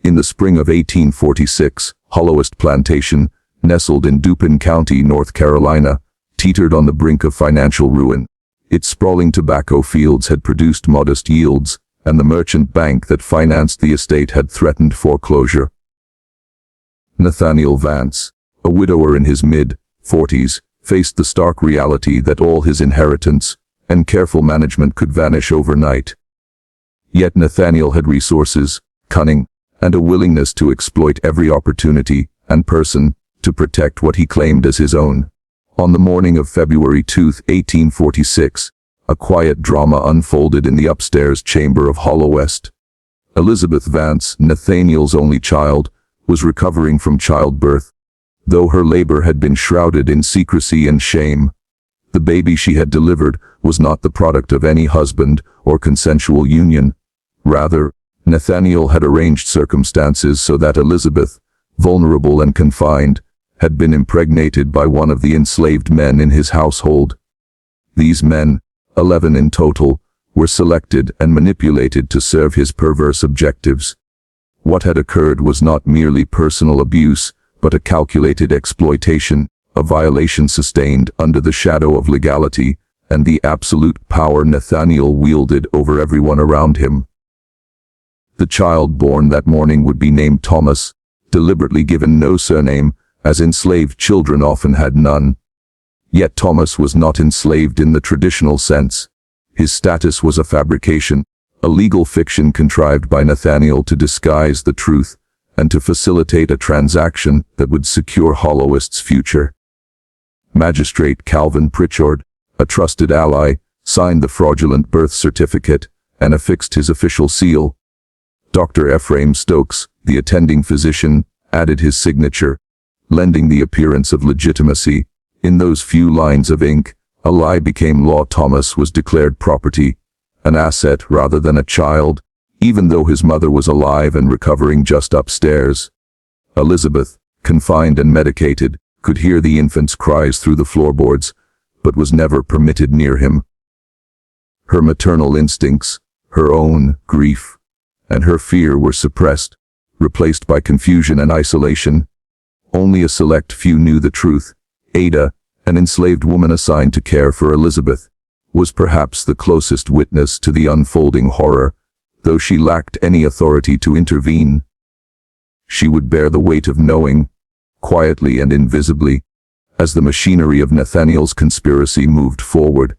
In the spring of 1846, Hollowest Plantation, nestled in Dupin County, North Carolina, teetered on the brink of financial ruin. Its sprawling tobacco fields had produced modest yields, and the merchant bank that financed the estate had threatened foreclosure. Nathaniel Vance, a widower in his mid-40s, faced the stark reality that all his inheritance and careful management could vanish overnight. Yet Nathaniel had resources, cunning, and a willingness to exploit every opportunity and person to protect what he claimed as his own. On the morning of February 2, 1846, a quiet drama unfolded in the upstairs chamber of Hollowest. Elizabeth Vance, Nathaniel's only child, was recovering from childbirth, though her labor had been shrouded in secrecy and shame. The baby she had delivered was not the product of any husband or consensual union. Rather, Nathaniel had arranged circumstances so that Elizabeth, vulnerable and confined, had been impregnated by one of the enslaved men in his household. These men, 11 in total, were selected and manipulated to serve his perverse objectives. What had occurred was not merely personal abuse, but a calculated exploitation, a violation sustained under the shadow of legality and the absolute power Nathaniel wielded over everyone around him. The child born that morning would be named Thomas, deliberately given no surname, as enslaved children often had none. Yet Thomas was not enslaved in the traditional sense. His status was a fabrication, a legal fiction contrived by Nathaniel to disguise the truth and to facilitate a transaction that would secure Hollowest's future. Magistrate Calvin Pritchard, a trusted ally, signed the fraudulent birth certificate and affixed his official seal. Dr. Ephraim Stokes, the attending physician, added his signature, lending the appearance of legitimacy. In those few lines of ink, a lie became law. Thomas was declared property, an asset rather than a child, even though his mother was alive and recovering just upstairs. Elizabeth, confined and medicated, could hear the infant's cries through the floorboards, but was never permitted near him. Her maternal instincts, her own grief, and her fear were suppressed, replaced by confusion and isolation. Only a select few knew the truth. Ada, an enslaved woman assigned to care for Elizabeth, was perhaps the closest witness to the unfolding horror, though she lacked any authority to intervene. She would bear the weight of knowing, quietly and invisibly, as the machinery of Nathaniel's conspiracy moved forward.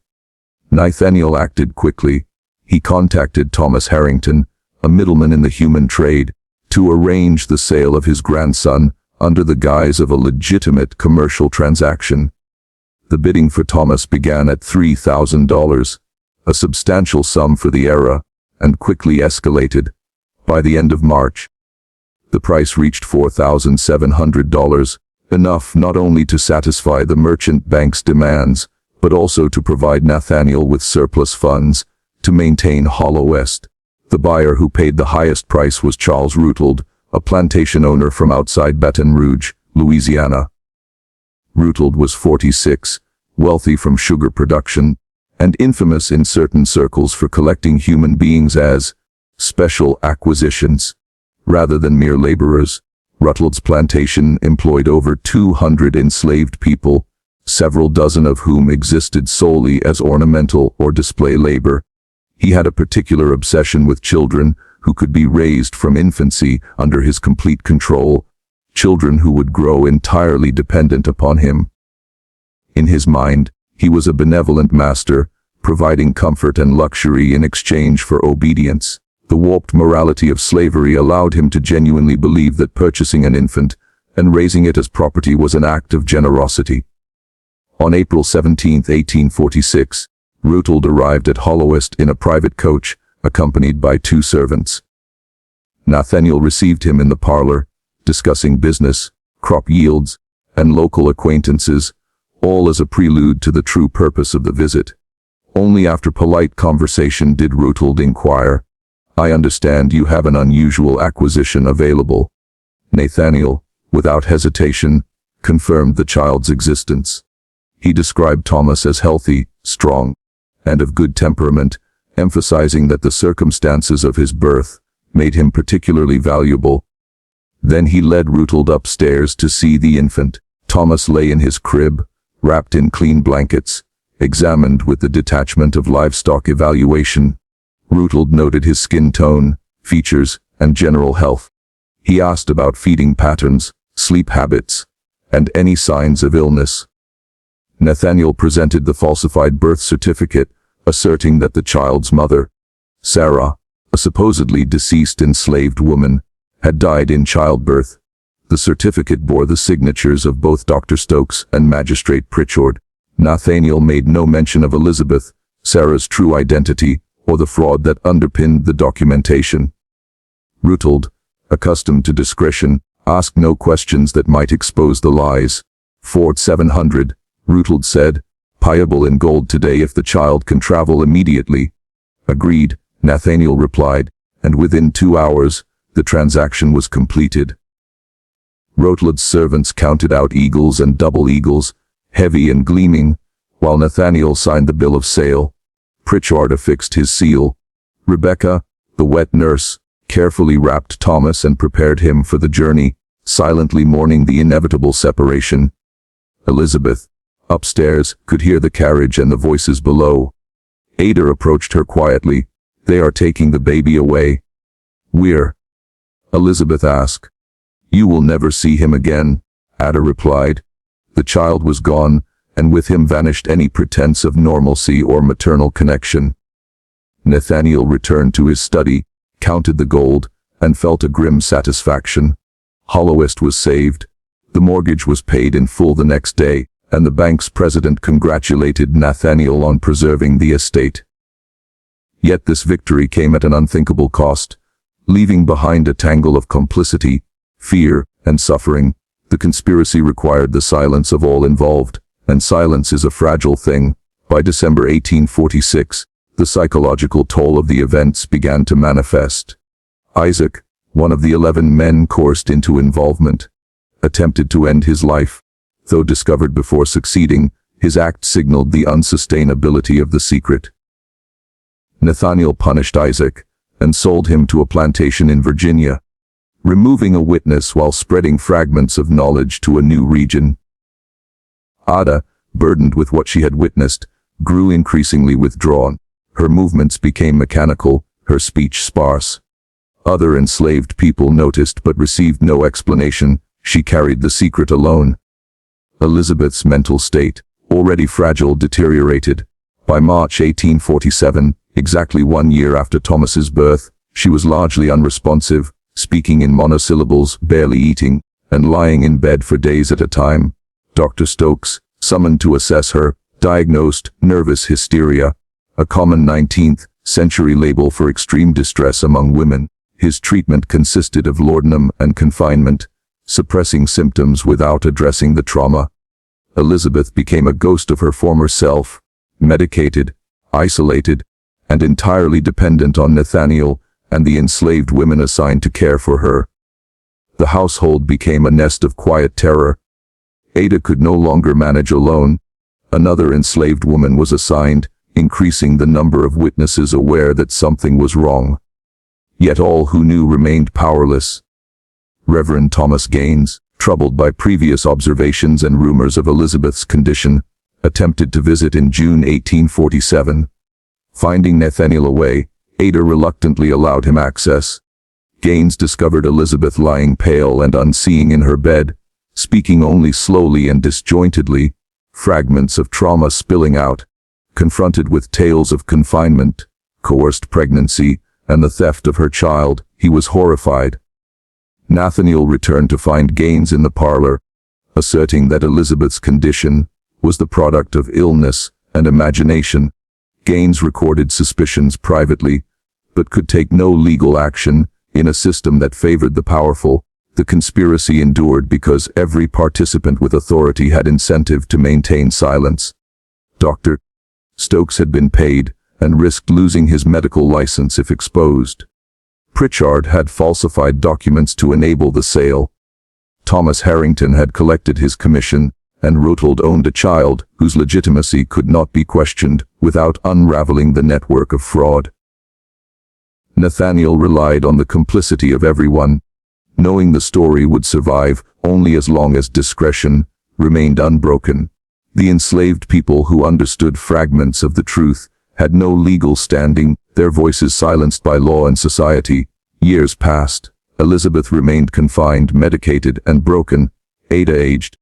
Nathaniel acted quickly. He contacted Thomas Harrington, a middleman in the human trade, to arrange the sale of his grandson under the guise of a legitimate commercial transaction. The bidding for Thomas began at $3,000, a substantial sum for the era, and quickly escalated. By the end of March, the price reached $4,700, enough not only to satisfy the merchant bank's demands, but also to provide Nathaniel with surplus funds to maintain Hollowest. The buyer who paid the highest price was Charles Rutald, a plantation owner from outside Baton Rouge, Louisiana. Rutald was 46, wealthy from sugar production, and infamous in certain circles for collecting human beings as special acquisitions, rather than mere laborers. Rutald's plantation employed over 200 enslaved people, several dozen of whom existed solely as ornamental or display labor. He had a particular obsession with children who could be raised from infancy under his complete control, children who would grow entirely dependent upon him. In his mind, he was a benevolent master, providing comfort and luxury in exchange for obedience. The warped morality of slavery allowed him to genuinely believe that purchasing an infant and raising it as property was an act of generosity. On April 17, 1846, Rutald arrived at Hollowest in a private coach, accompanied by 2 servants. Nathaniel received him in the parlor, discussing business, crop yields, and local acquaintances, all as a prelude to the true purpose of the visit. Only after polite conversation did Rutald inquire, "I understand you have an unusual acquisition available." Nathaniel, without hesitation, confirmed the child's existence. He described Thomas as healthy, strong, and of good temperament, emphasizing that the circumstances of his birth made him particularly valuable. Then he led Rutald upstairs to see the infant. Thomas lay in his crib, wrapped in clean blankets, examined with the detachment of livestock evaluation. Rutald noted his skin tone, features, and general health. He asked about feeding patterns, sleep habits, and any signs of illness. Nathaniel presented the falsified birth certificate, asserting that the child's mother, Sarah, a supposedly deceased enslaved woman, had died in childbirth. The certificate bore the signatures of both Dr. Stokes and Magistrate Pritchard. Nathaniel made no mention of Elizabeth, Sarah's true identity, or the fraud that underpinned the documentation. Rutald, accustomed to discretion, asked no questions that might expose the lies. Ford 700, Rutald said, payable in gold today if the child can travel immediately. Agreed, Nathaniel replied, and within 2 hours, the transaction was completed. Rutald's servants counted out eagles and double eagles, heavy and gleaming, while Nathaniel signed the bill of sale. Pritchard affixed his seal. Rebecca, the wet nurse, carefully wrapped Thomas and prepared him for the journey, silently mourning the inevitable separation. Elizabeth, upstairs, could hear the carriage and the voices below. Ada approached her quietly. They are taking the baby away. Where? Elizabeth asked. You will never see him again, Ada replied. The child was gone, and with him vanished any pretense of normalcy or maternal connection. Nathaniel returned to his study, counted the gold, and felt a grim satisfaction. Hollowest was saved. The mortgage was paid in full the next day, and the bank's president congratulated Nathaniel on preserving the estate. Yet this victory came at an unthinkable cost, leaving behind a tangle of complicity, fear, and suffering. The conspiracy required the silence of all involved, and silence is a fragile thing. By December 1846, the psychological toll of the events began to manifest. Isaac, one of the 11 men coerced into involvement, attempted to end his life. Though discovered before succeeding, his act signaled the unsustainability of the secret. Nathaniel punished Isaac and sold him to a plantation in Virginia, removing a witness while spreading fragments of knowledge to a new region. Ada, burdened with what she had witnessed, grew increasingly withdrawn. Her movements became mechanical, her speech sparse. Other enslaved people noticed but received no explanation. She carried the secret alone. Elizabeth's mental state, already fragile, deteriorated. By March 1847, exactly 1 year after Thomas's birth, she was largely unresponsive, speaking in monosyllables, barely eating, and lying in bed for days at a time. Dr. Stokes, summoned to assess her, diagnosed nervous hysteria, a common 19th century label for extreme distress among women. His treatment consisted of laudanum and confinement, suppressing symptoms without addressing the trauma. Elizabeth became a ghost of her former self, medicated, isolated, and entirely dependent on Nathaniel and the enslaved women assigned to care for her. The household became a nest of quiet terror. Ada could no longer manage alone. Another enslaved woman was assigned, increasing the number of witnesses aware that something was wrong. Yet all who knew remained powerless. Reverend Thomas Gaines, troubled by previous observations and rumors of Elizabeth's condition, attempted to visit in June 1847. Finding Nathaniel away, Ada reluctantly allowed him access. Gaines discovered Elizabeth lying pale and unseeing in her bed, speaking only slowly and disjointedly, fragments of trauma spilling out. Confronted with tales of confinement, coerced pregnancy, and the theft of her child, he was horrified. Nathaniel returned to find Gaines in the parlor, asserting that Elizabeth's condition was the product of illness and imagination. Gaines recorded suspicions privately, but could take no legal action. In a system that favored the powerful, the conspiracy endured because every participant with authority had incentive to maintain silence. Dr. Stokes had been paid and risked losing his medical license if exposed. Pritchard had falsified documents to enable the sale. Thomas Harrington had collected his commission, and Rutald owned a child whose legitimacy could not be questioned without unraveling the network of fraud. Nathaniel relied on the complicity of everyone. knowing the story would survive only as long as discretion remained unbroken. The enslaved people who understood fragments of the truth had no legal standing, their voices silenced by law and society. Years passed. Elizabeth remained confined, medicated, and broken. Ada aged,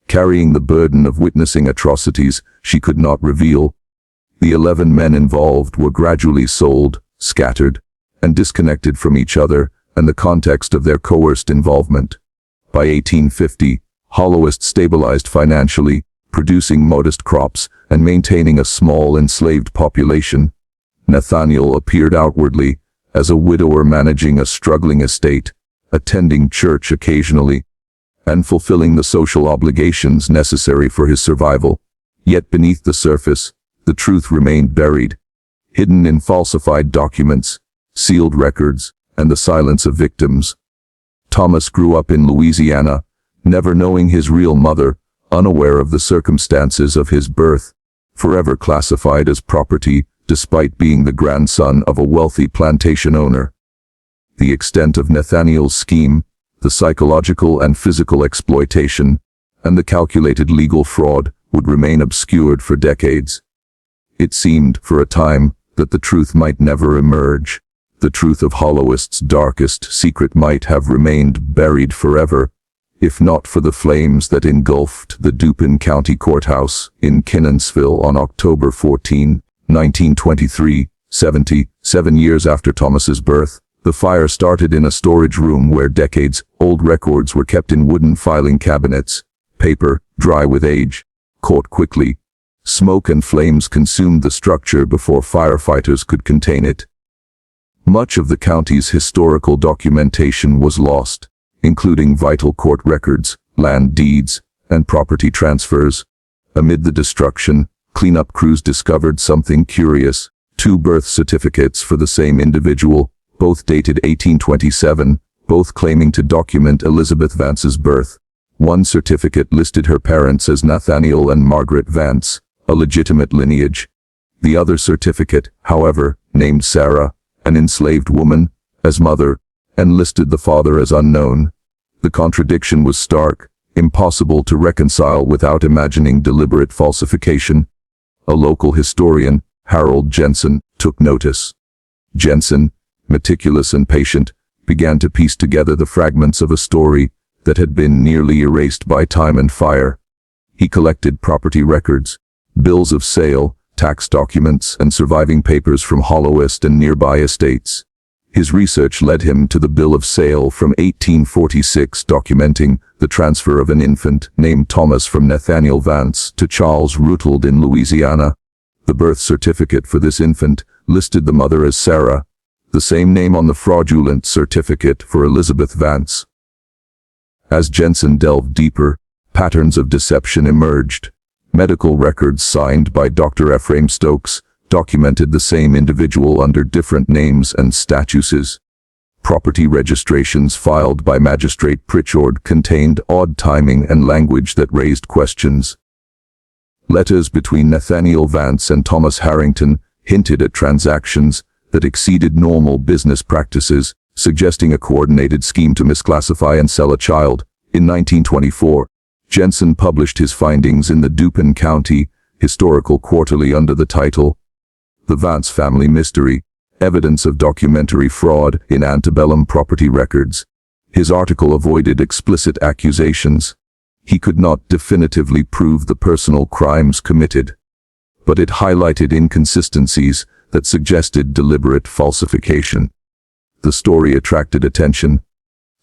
carrying the burden of witnessing atrocities she could not reveal. The 11 men involved were gradually sold, scattered, and disconnected from each other and the context of their coerced involvement. By 1850, Hollowest stabilized financially, producing modest crops and maintaining a small enslaved population. Nathaniel appeared outwardly as a widower managing a struggling estate, attending church occasionally, and fulfilling the social obligations necessary for his survival. Yet beneath the surface, the truth remained buried, hidden in falsified documents, sealed records, and the silence of victims. Thomas grew up in Louisiana, never knowing his real mother, unaware of the circumstances of his birth, forever classified as property despite being the grandson of a wealthy plantation owner. The extent of Nathaniel's scheme, the psychological and physical exploitation, and the calculated legal fraud would remain obscured for decades. It seemed, for a time, that the truth might never emerge. The truth of Hollowest's darkest secret might have remained buried forever, if not for the flames that engulfed the Dupin County courthouse in Kinnensville on October 14, 1923, 77 years after Thomas's birth. The fire started in a storage room where decades-old records were kept in wooden filing cabinets. Paper, dry with age, caught quickly. Smoke and flames consumed the structure before firefighters could contain it. Much of the county's historical documentation was lost, including vital court records, land deeds, and property transfers. Amid the destruction, cleanup crews discovered something curious: 2 birth certificates for the same individual, both dated 1827, both claiming to document Elizabeth Vance's birth. One certificate listed her parents as Nathaniel and Margaret Vance, a legitimate lineage. The other certificate, however, named Sarah, an enslaved woman, as mother, and listed the father as unknown. The contradiction was stark, impossible to reconcile without imagining deliberate falsification. A local historian, Harold Jensen, took notice. Jensen, meticulous and patient, began to piece together the fragments of a story that had been nearly erased by time and fire. He collected property records, bills of sale, tax documents, and surviving papers from Hollowest and nearby estates. His research led him to the bill of sale from 1846 documenting the transfer of an infant named Thomas from Nathaniel Vance to Charles Rootald in Louisiana. The birth certificate for this infant listed the mother as Sarah, the same name on the fraudulent certificate for Elizabeth Vance. As Jensen delved deeper, patterns of deception emerged. Medical records signed by Dr. Ephraim Stokes documented the same individual under different names and statuses. Property registrations filed by Magistrate Pritchard contained odd timing and language that raised questions. Letters between Nathaniel Vance and Thomas Harrington hinted at transactions that exceeded normal business practices, suggesting a coordinated scheme to misclassify and sell a child. In 1924, Jensen published his findings in the Dupin County Historical Quarterly under the title, "The Vance Family Mystery: Evidence of Documentary Fraud in Antebellum Property Records." His article avoided explicit accusations. He could not definitively prove the personal crimes committed, but it highlighted inconsistencies that suggested deliberate falsification. The story attracted attention.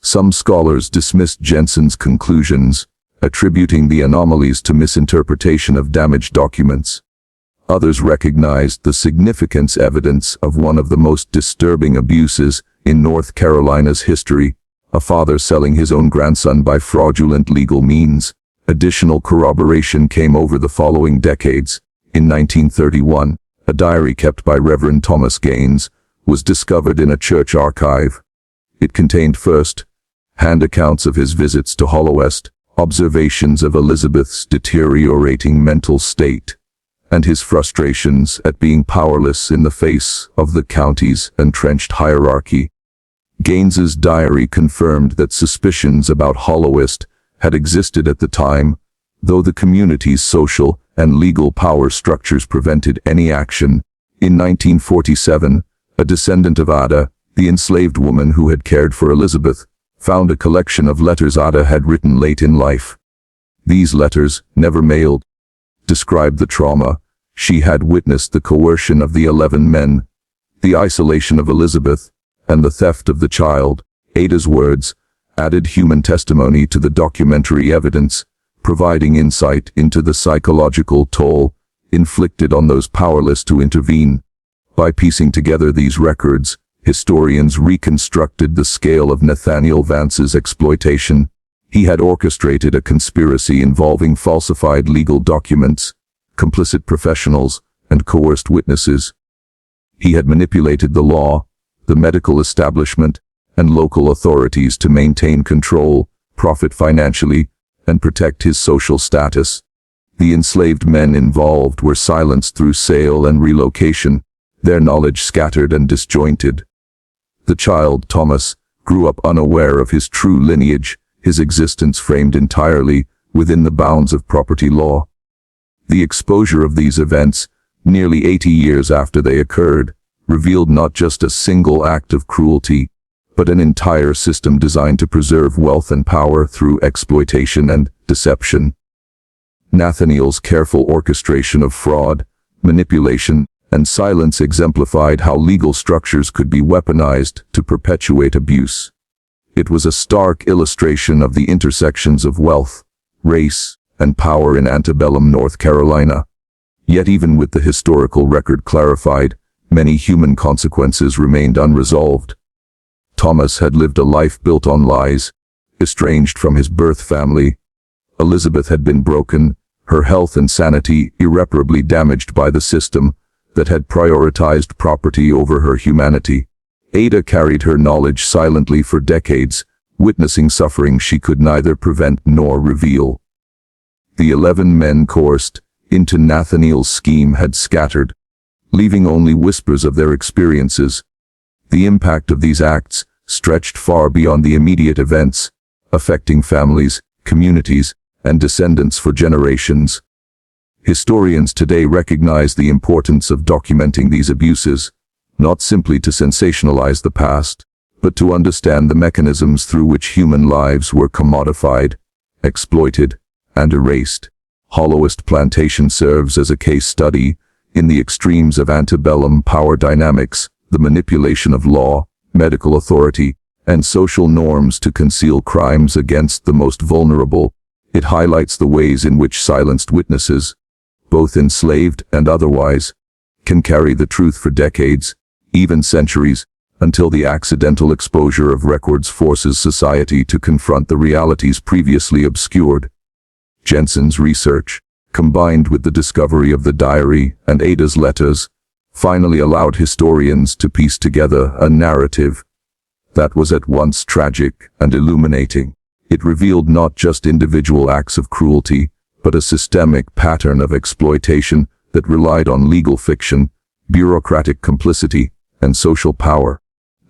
Some scholars dismissed Jensen's conclusions, attributing the anomalies to misinterpretation of damaged documents. Others recognized the significant evidence of one of the most disturbing abuses in North Carolina's history: a father selling his own grandson by fraudulent legal means. Additional corroboration came over the following decades. In 1931, a diary kept by Reverend Thomas Gaines was discovered in a church archive. It contained first-hand accounts of his visits to Hollowest, observations of Elizabeth's deteriorating mental state, and his frustrations at being powerless in the face of the county's entrenched hierarchy. Gaines's diary confirmed that suspicions about Hollowest had existed at the time, though the community's social and legal power structures prevented any action. In 1947, a descendant of Ada, the enslaved woman who had cared for Elizabeth, found a collection of letters Ada had written late in life. These letters, never mailed, described the trauma she had witnessed: the coercion of the 11 men, the isolation of Elizabeth, and the theft of the child. Ada's words added human testimony to the documentary evidence, providing insight into the psychological toll inflicted on those powerless to intervene. By piecing together these records, historians reconstructed the scale of Nathaniel Vance's exploitation. He had orchestrated a conspiracy involving falsified legal documents, complicit professionals, and coerced witnesses. He had manipulated the law, the medical establishment, and local authorities to maintain control, profit financially, and protect his social status. The enslaved men involved were silenced through sale and relocation, their knowledge scattered and disjointed. The child, Thomas, grew up unaware of his true lineage, his existence framed entirely within the bounds of property law. The exposure of these events, nearly 80 years after they occurred, revealed not just a single act of cruelty, but an entire system designed to preserve wealth and power through exploitation and deception. Nathaniel's careful orchestration of fraud, manipulation, and silence exemplified how legal structures could be weaponized to perpetuate abuse. It was a stark illustration of the intersections of wealth, race, and power in antebellum North Carolina. Yet even with the historical record clarified, many human consequences remained unresolved. Thomas had lived a life built on lies, estranged from his birth family. Elizabeth had been broken, her health and sanity irreparably damaged by the system that had prioritized property over her humanity. Ada carried her knowledge silently for decades, witnessing suffering she could neither prevent nor reveal. The 11 men coerced into Nathaniel's scheme had scattered, leaving only whispers of their experiences. The impact of these acts stretched far beyond the immediate events, affecting families, communities, and descendants for generations. Historians today recognize the importance of documenting these abuses, not simply to sensationalize the past, but to understand the mechanisms through which human lives were commodified, exploited, and erased. Hollowest Plantation serves as a case study in the extremes of antebellum power dynamics, the manipulation of law, medical authority, and social norms to conceal crimes against the most vulnerable. It highlights the ways in which silenced witnesses, both enslaved and otherwise, can carry the truth for decades, even centuries, until the accidental exposure of records forces society to confront the realities previously obscured. Jensen's research, combined with the discovery of the diary and Ada's letters, finally allowed historians to piece together a narrative that was at once tragic and illuminating. It revealed not just individual acts of cruelty, but a systemic pattern of exploitation that relied on legal fiction, bureaucratic complicity, and social power.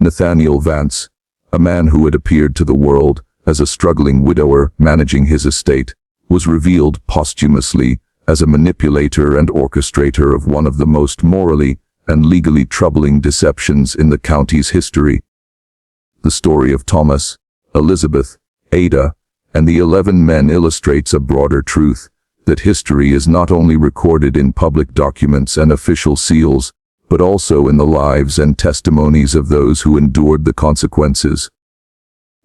Nathaniel Vance, a man who had appeared to the world as a struggling widower managing his estate, was revealed posthumously as a manipulator and orchestrator of one of the most morally and legally troubling deceptions in the county's history. The story of Thomas, Elizabeth, Ada, and the 11 men illustrates a broader truth, that history is not only recorded in public documents and official seals, but also in the lives and testimonies of those who endured the consequences.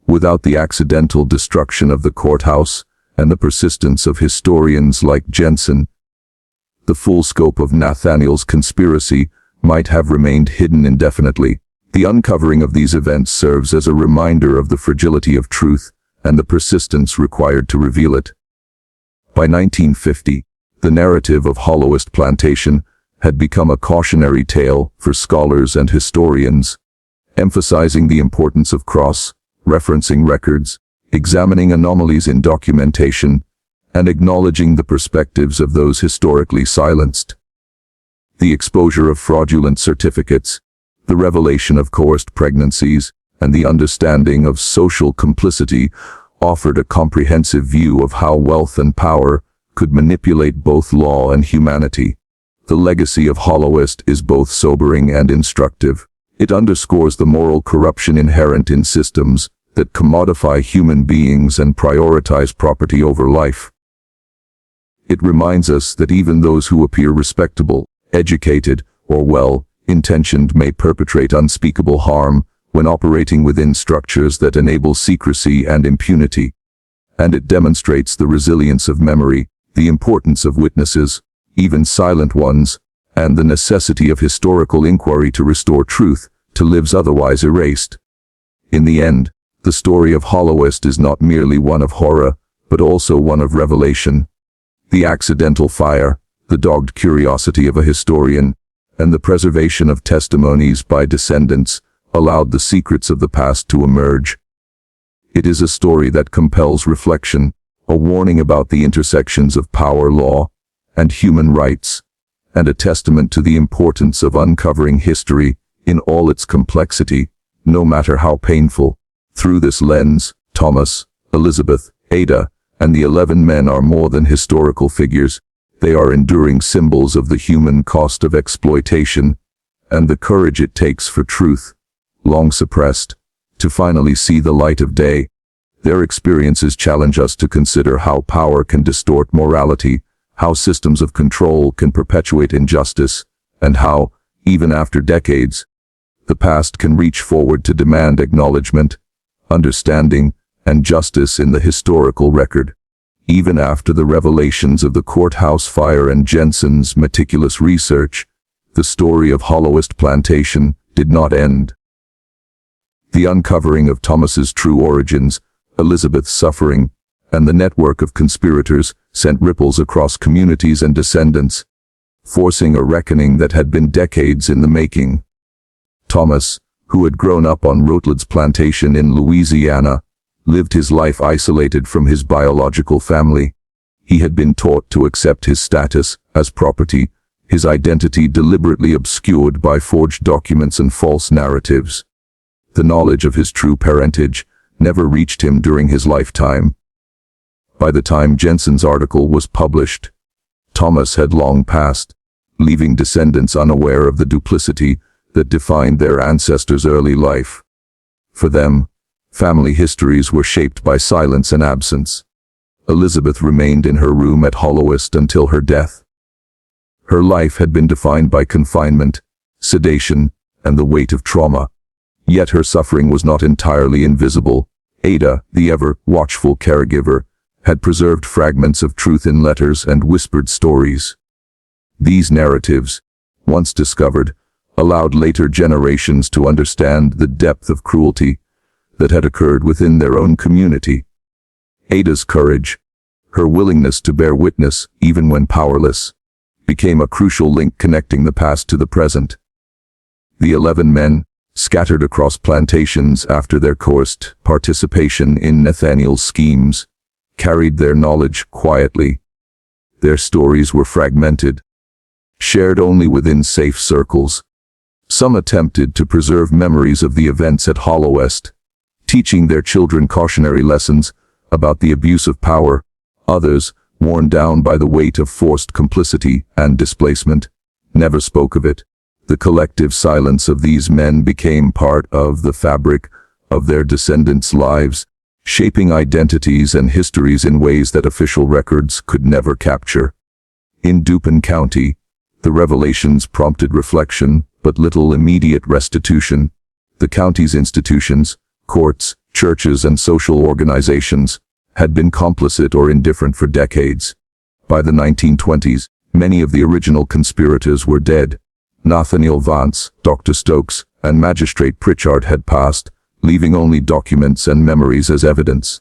Without the accidental destruction of the courthouse and the persistence of historians like Jensen, the full scope of Nathaniel's conspiracy might have remained hidden indefinitely. The uncovering of these events serves as a reminder of the fragility of truth and the persistence required to reveal it. By 1950, the narrative of Hollowest Plantation had become a cautionary tale for scholars and historians, emphasizing the importance of cross-referencing records, examining anomalies in documentation, and acknowledging the perspectives of those historically silenced. The exposure of fraudulent certificates, the revelation of coerced pregnancies, and the understanding of social complicity offered a comprehensive view of how wealth and power could manipulate both law and humanity. The legacy of Hollowest is both sobering and instructive. It underscores the moral corruption inherent in systems that commodify human beings and prioritize property over life. It reminds us that even those who appear respectable, educated, or well-intentioned may perpetrate unspeakable harm when operating within structures that enable secrecy and impunity. And it demonstrates the resilience of memory, the importance of witnesses, even silent ones, and the necessity of historical inquiry to restore truth to lives otherwise erased. In the end, the story of Hollowest is not merely one of horror, but also one of revelation. The accidental fire, the dogged curiosity of a historian, and the preservation of testimonies by descendants allowed the secrets of the past to emerge. It is a story that compels reflection, a warning about the intersections of power, law, and human rights, and a testament to the importance of uncovering history in all its complexity, no matter how painful. Through this lens, Thomas, Elizabeth, Ada, and the 11 men are more than historical figures. They are enduring symbols of the human cost of exploitation and the courage it takes for truth, long suppressed, to finally see the light of day. Their experiences challenge us to consider how power can distort morality, how systems of control can perpetuate injustice, and how, even after decades, the past can reach forward to demand acknowledgement, understanding, and justice in the historical record. Even after the revelations of the courthouse fire and Jensen's meticulous research, the story of Hollowest Plantation did not end. The uncovering of Thomas's true origins, Elizabeth's suffering, and the network of conspirators sent ripples across communities and descendants, forcing a reckoning that had been decades in the making. Thomas, who had grown up on Rutledge's plantation in Louisiana, lived his life isolated from his biological family. He had been taught to accept his status as property, his identity deliberately obscured by forged documents and false narratives. The knowledge of his true parentage never reached him during his lifetime. By the time Jensen's article was published, Thomas had long passed, leaving descendants unaware of the duplicity that defined their ancestors' early life. For them, family histories were shaped by silence and absence. Elizabeth remained in her room at Hollowest until her death. Her life had been defined by confinement, sedation, and the weight of trauma. Yet her suffering was not entirely invisible. Ada, the ever-watchful caregiver, had preserved fragments of truth in letters and whispered stories. These narratives, once discovered, allowed later generations to understand the depth of cruelty that had occurred within their own community. Ada's courage, her willingness to bear witness even when powerless, became a crucial link connecting the past to the present. The 11 men, scattered across plantations after their coerced participation in Nathaniel's schemes, carried their knowledge quietly. Their stories were fragmented, shared only within safe circles. Some attempted to preserve memories of the events at Hollowest, teaching their children cautionary lessons about the abuse of power. Others, worn down by the weight of forced complicity and displacement, never spoke of it. The collective silence of these men became part of the fabric of their descendants' lives, shaping identities and histories in ways that official records could never capture. In Dupin County, the revelations prompted reflection, but little immediate restitution. The county's institutions, courts, churches, and social organizations had been complicit or indifferent for decades. By the 1920s, many of the original conspirators were dead. Nathaniel, Vance, Dr. Stokes, and Magistrate Pritchard had passed, leaving only documents and memories as evidence.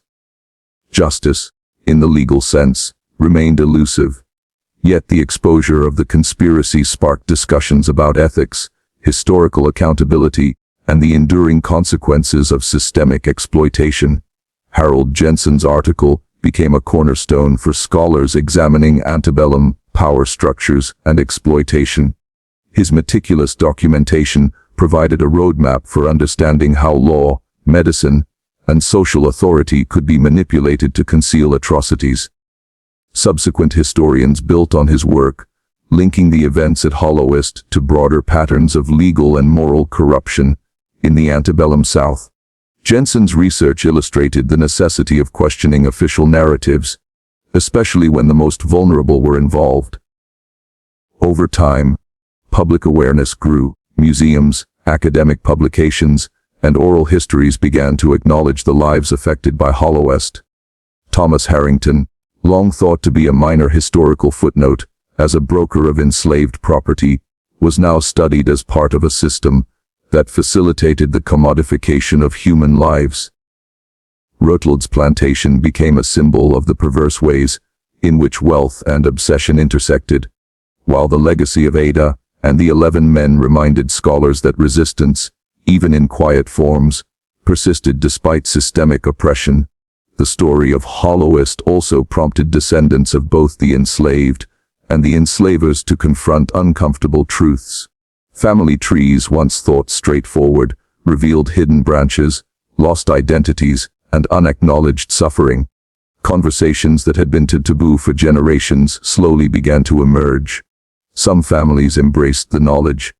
Justice, in the legal sense, remained elusive. Yet the exposure of the conspiracy sparked discussions about ethics, historical accountability, and the enduring consequences of systemic exploitation. Harold Jensen's article became a cornerstone for scholars examining antebellum power structures and exploitation. His meticulous documentation provided a roadmap for understanding how law, medicine, and social authority could be manipulated to conceal atrocities. Subsequent historians built on his work, linking the events at Hollowest to broader patterns of legal and moral corruption in the antebellum South. Jensen's research illustrated the necessity of questioning official narratives, especially when the most vulnerable were involved. Over time, public awareness grew. Museums, academic publications, and oral histories began to acknowledge the lives affected by Hollowest. Thomas Harrington, long thought to be a minor historical footnote, as a broker of enslaved property, was now studied as part of a system that facilitated the commodification of human lives. Rutledge's Plantation became a symbol of the perverse ways in which wealth and obsession intersected, while the legacy of Ada and the 11 men reminded scholars that resistance, even in quiet forms, persisted despite systemic oppression. The story of Hollowest also prompted descendants of both the enslaved and the enslavers to confront uncomfortable truths. Family trees, once thought straightforward, revealed hidden branches, lost identities, and unacknowledged suffering. Conversations that had been taboo for generations slowly began to emerge. Some families embraced the knowledge,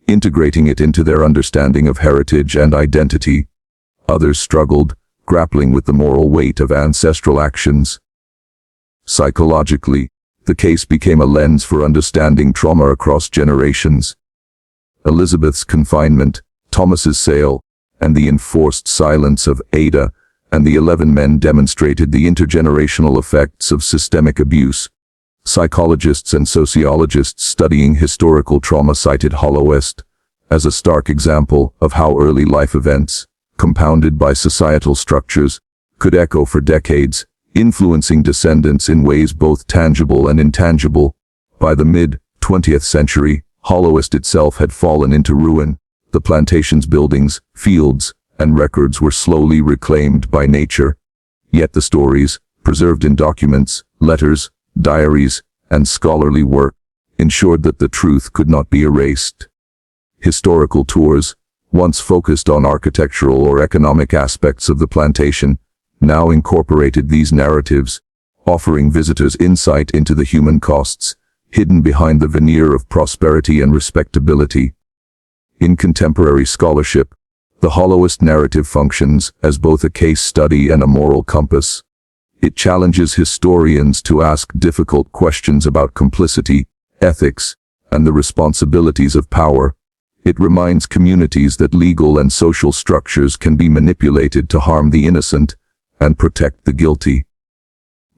integrating it into their understanding of heritage and identity. Others struggled, grappling with the moral weight of ancestral actions. Psychologically, the case became a lens for understanding trauma across generations. Elizabeth's confinement, Thomas's sale, and the enforced silence of Ada and the 11 men demonstrated the intergenerational effects of systemic abuse. Psychologists and sociologists studying historical trauma cited Hollowest as a stark example of how early life events, compounded by societal structures, could echo for decades, influencing descendants in ways both tangible and intangible. By the mid-20th century, Hollowest itself had fallen into ruin. The plantation's buildings, fields, and records were slowly reclaimed by nature. Yet the stories, preserved in documents, letters, diaries, and scholarly work, ensured that the truth could not be erased. Historical tours, once focused on architectural or economic aspects of the plantation, now incorporated these narratives, offering visitors insight into the human costs, hidden behind the veneer of prosperity and respectability. In contemporary scholarship, the Hollowest narrative functions as both a case study and a moral compass. It challenges historians to ask difficult questions about complicity, ethics, and the responsibilities of power. It reminds communities that legal and social structures can be manipulated to harm the innocent and protect the guilty.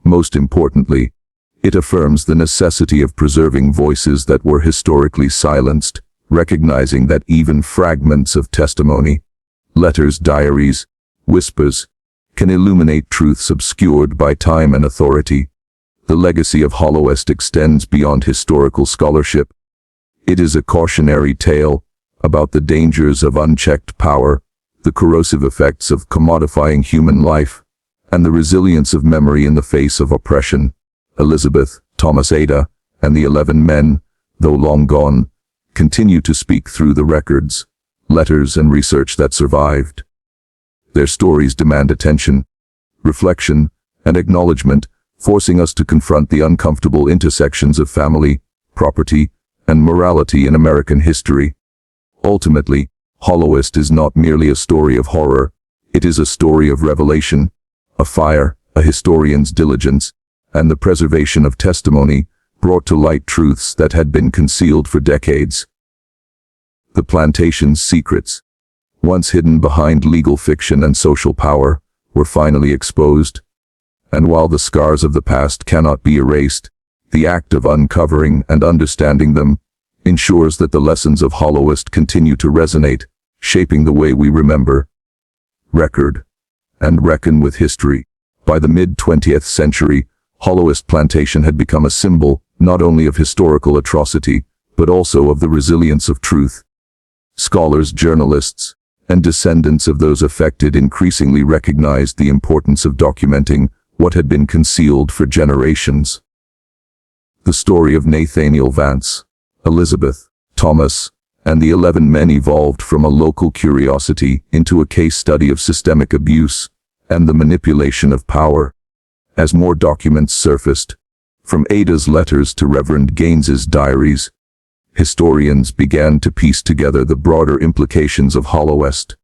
Most importantly, it affirms the necessity of preserving voices that were historically silenced, recognizing that even fragments of testimony, letters, diaries, whispers, can illuminate truths obscured by time and authority. The legacy of Hollowest extends beyond historical scholarship. It is a cautionary tale about the dangers of unchecked power, the corrosive effects of commodifying human life, and the resilience of memory in the face of oppression. Elizabeth, Thomas, Ada, and the 11 men, though long gone, continue to speak through the records, letters, and research that survived. Their stories demand attention, reflection, and acknowledgement, forcing us to confront the uncomfortable intersections of family, property, and morality in American history. Ultimately, Hollowest is not merely a story of horror, it is a story of revelation, a fire, a historian's diligence, and the preservation of testimony brought to light truths that had been concealed for decades. The plantation's secrets, once hidden behind legal fiction and social power, were finally exposed. And while the scars of the past cannot be erased, the act of uncovering and understanding them ensures that the lessons of Hollowest continue to resonate, shaping the way we remember, record, and reckon with history. By the mid-20th century, Hollowest Plantation had become a symbol not only of historical atrocity, but also of the resilience of truth. Scholars, journalists, and descendants of those affected increasingly recognized the importance of documenting what had been concealed for generations. The story of Nathaniel, Vance, Elizabeth, Thomas, and the 11 men evolved from a local curiosity into a case study of systemic abuse and the manipulation of power. As more documents surfaced, from Ada's letters to Reverend Gaines's diaries, historians began to piece together the broader implications of Hollowest.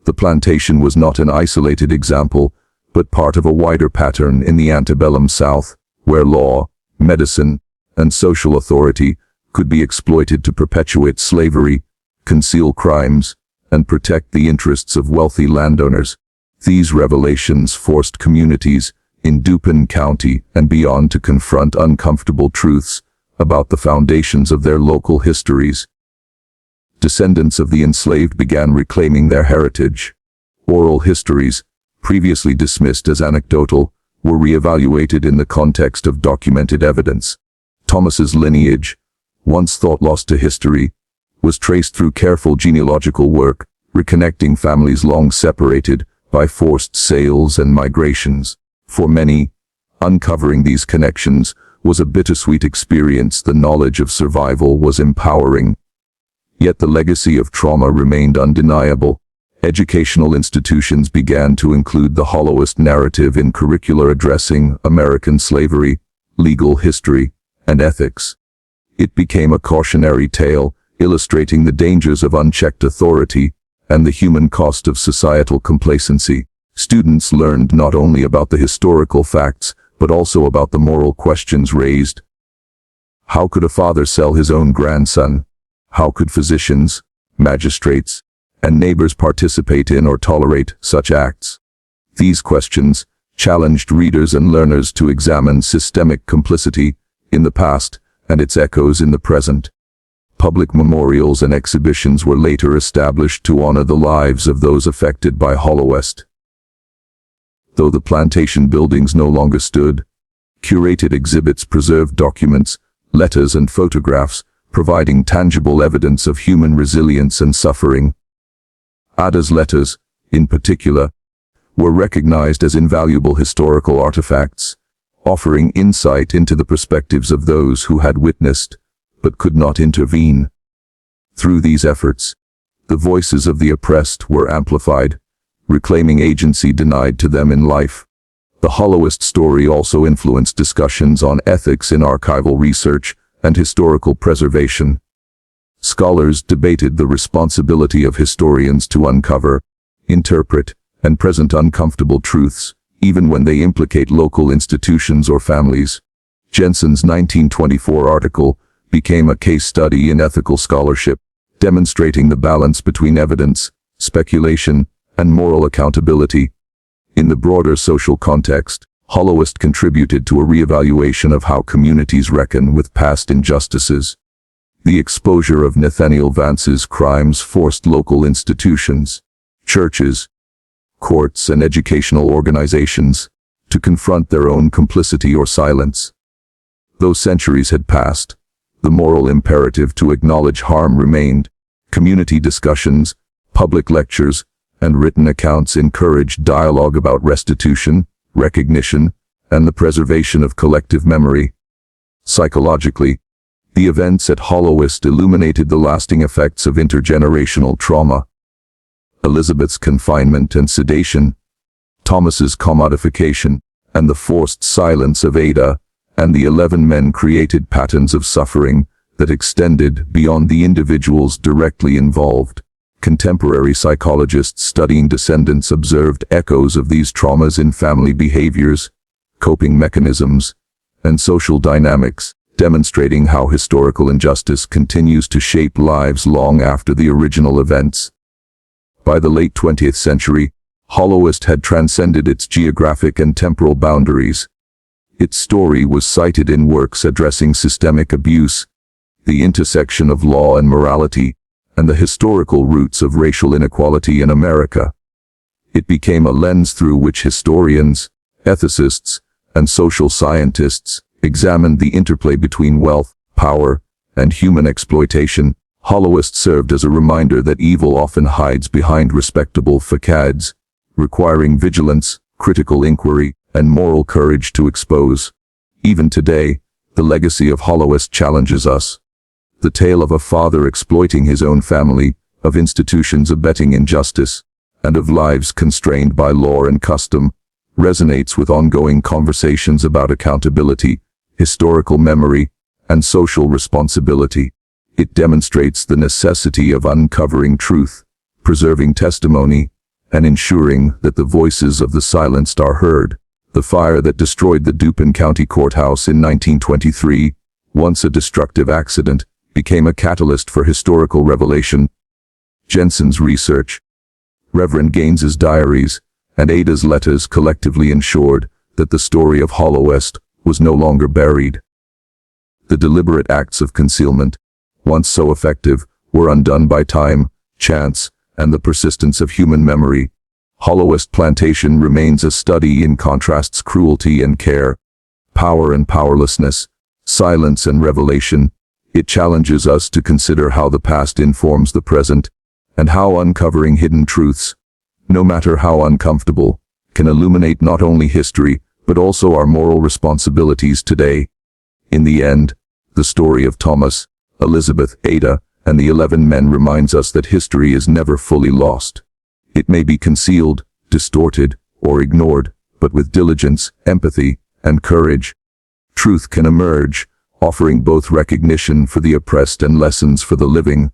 The plantation was not an isolated example, but part of a wider pattern in the antebellum South, where law, medicine, and social authority could be exploited to perpetuate slavery, conceal crimes, and protect the interests of wealthy landowners. These revelations forced communities in Dupin County and beyond to confront uncomfortable truths about the foundations of their local histories. Descendants of the enslaved began reclaiming their heritage. Oral histories, previously dismissed as anecdotal, were reevaluated in the context of documented evidence. Thomas's lineage, once thought lost to history, was traced through careful genealogical work, reconnecting families long separated by forced sales and migrations. For many, uncovering these connections was a bittersweet experience. The knowledge of survival was empowering. Yet the legacy of trauma remained undeniable. Educational institutions began to include the Hollowest narrative in curricula addressing American slavery, legal history, and ethics. It became a cautionary tale, illustrating the dangers of unchecked authority and the human cost of societal complacency. Students learned not only about the historical facts, but also about the moral questions raised. How could a father sell his own grandson? How could physicians, magistrates, and neighbors participate in or tolerate such acts? These questions challenged readers and learners to examine systemic complicity in the past and its echoes in the present. Public memorials and exhibitions were later established to honor the lives of those affected by Hollowest. Though the plantation buildings no longer stood, curated exhibits preserved documents, letters and photographs, providing tangible evidence of human resilience and suffering. Ada's letters, in particular, were recognized as invaluable historical artifacts, offering insight into the perspectives of those who had witnessed, but could not intervene. Through these efforts, the voices of the oppressed were amplified, reclaiming agency denied to them in life. The Hollowest story also influenced discussions on ethics in archival research and historical preservation. Scholars debated the responsibility of historians to uncover, interpret, and present uncomfortable truths, even when they implicate local institutions or families. Jensen's 1924 article became a case study in ethical scholarship, demonstrating the balance between evidence, speculation, and moral accountability. In the broader social context, Hollowest contributed to a reevaluation of how communities reckon with past injustices. The exposure of Nathaniel Vance's crimes forced local institutions, churches, courts, and educational organizations to confront their own complicity or silence. Though centuries had passed, the moral imperative to acknowledge harm remained. Community discussions, public lectures, and written accounts encouraged dialogue about restitution, recognition, and the preservation of collective memory. Psychologically, the events at Hollowest illuminated the lasting effects of intergenerational trauma. Elizabeth's confinement and sedation, Thomas's commodification, and the forced silence of Ada and the 11 men created patterns of suffering that extended beyond the individuals directly involved. Contemporary psychologists studying descendants observed echoes of these traumas in family behaviors, coping mechanisms, and social dynamics, demonstrating how historical injustice continues to shape lives long after the original events. By the late 20th century, Hollowest had transcended its geographic and temporal boundaries. Its story was cited in works addressing systemic abuse, the intersection of law and morality, and the historical roots of racial inequality in America. It became a lens through which historians, ethicists, and social scientists examined the interplay between wealth, power, and human exploitation. Hollowest served as a reminder that evil often hides behind respectable facades, requiring vigilance, critical inquiry, and moral courage to expose. Even today, the legacy of Hollowest challenges us. The tale of a father exploiting his own family, of institutions abetting injustice, and of lives constrained by law and custom, resonates with ongoing conversations about accountability, historical memory, and social responsibility. It demonstrates the necessity of uncovering truth, preserving testimony, and ensuring that the voices of the silenced are heard. The fire that destroyed the Dupin County courthouse in 1923, once a destructive accident, became a catalyst for historical revelation. Jensen's research, Reverend Gaines's diaries, and Ada's letters collectively ensured that the story of Hollowest was no longer buried. The deliberate acts of concealment, once so effective, were undone by time, chance, and the persistence of human memory. Hollowest Plantation remains a study in contrasts: cruelty and care, power and powerlessness, silence and revelation. It challenges us to consider how the past informs the present, and how uncovering hidden truths, no matter how uncomfortable, can illuminate not only history, but also our moral responsibilities today. In the end, the story of Thomas, Elizabeth, Ada, and the 11 men reminds us that history is never fully lost. It may be concealed, distorted, or ignored, but with diligence, empathy, and courage, truth can emerge, offering both recognition for the oppressed and lessons for the living.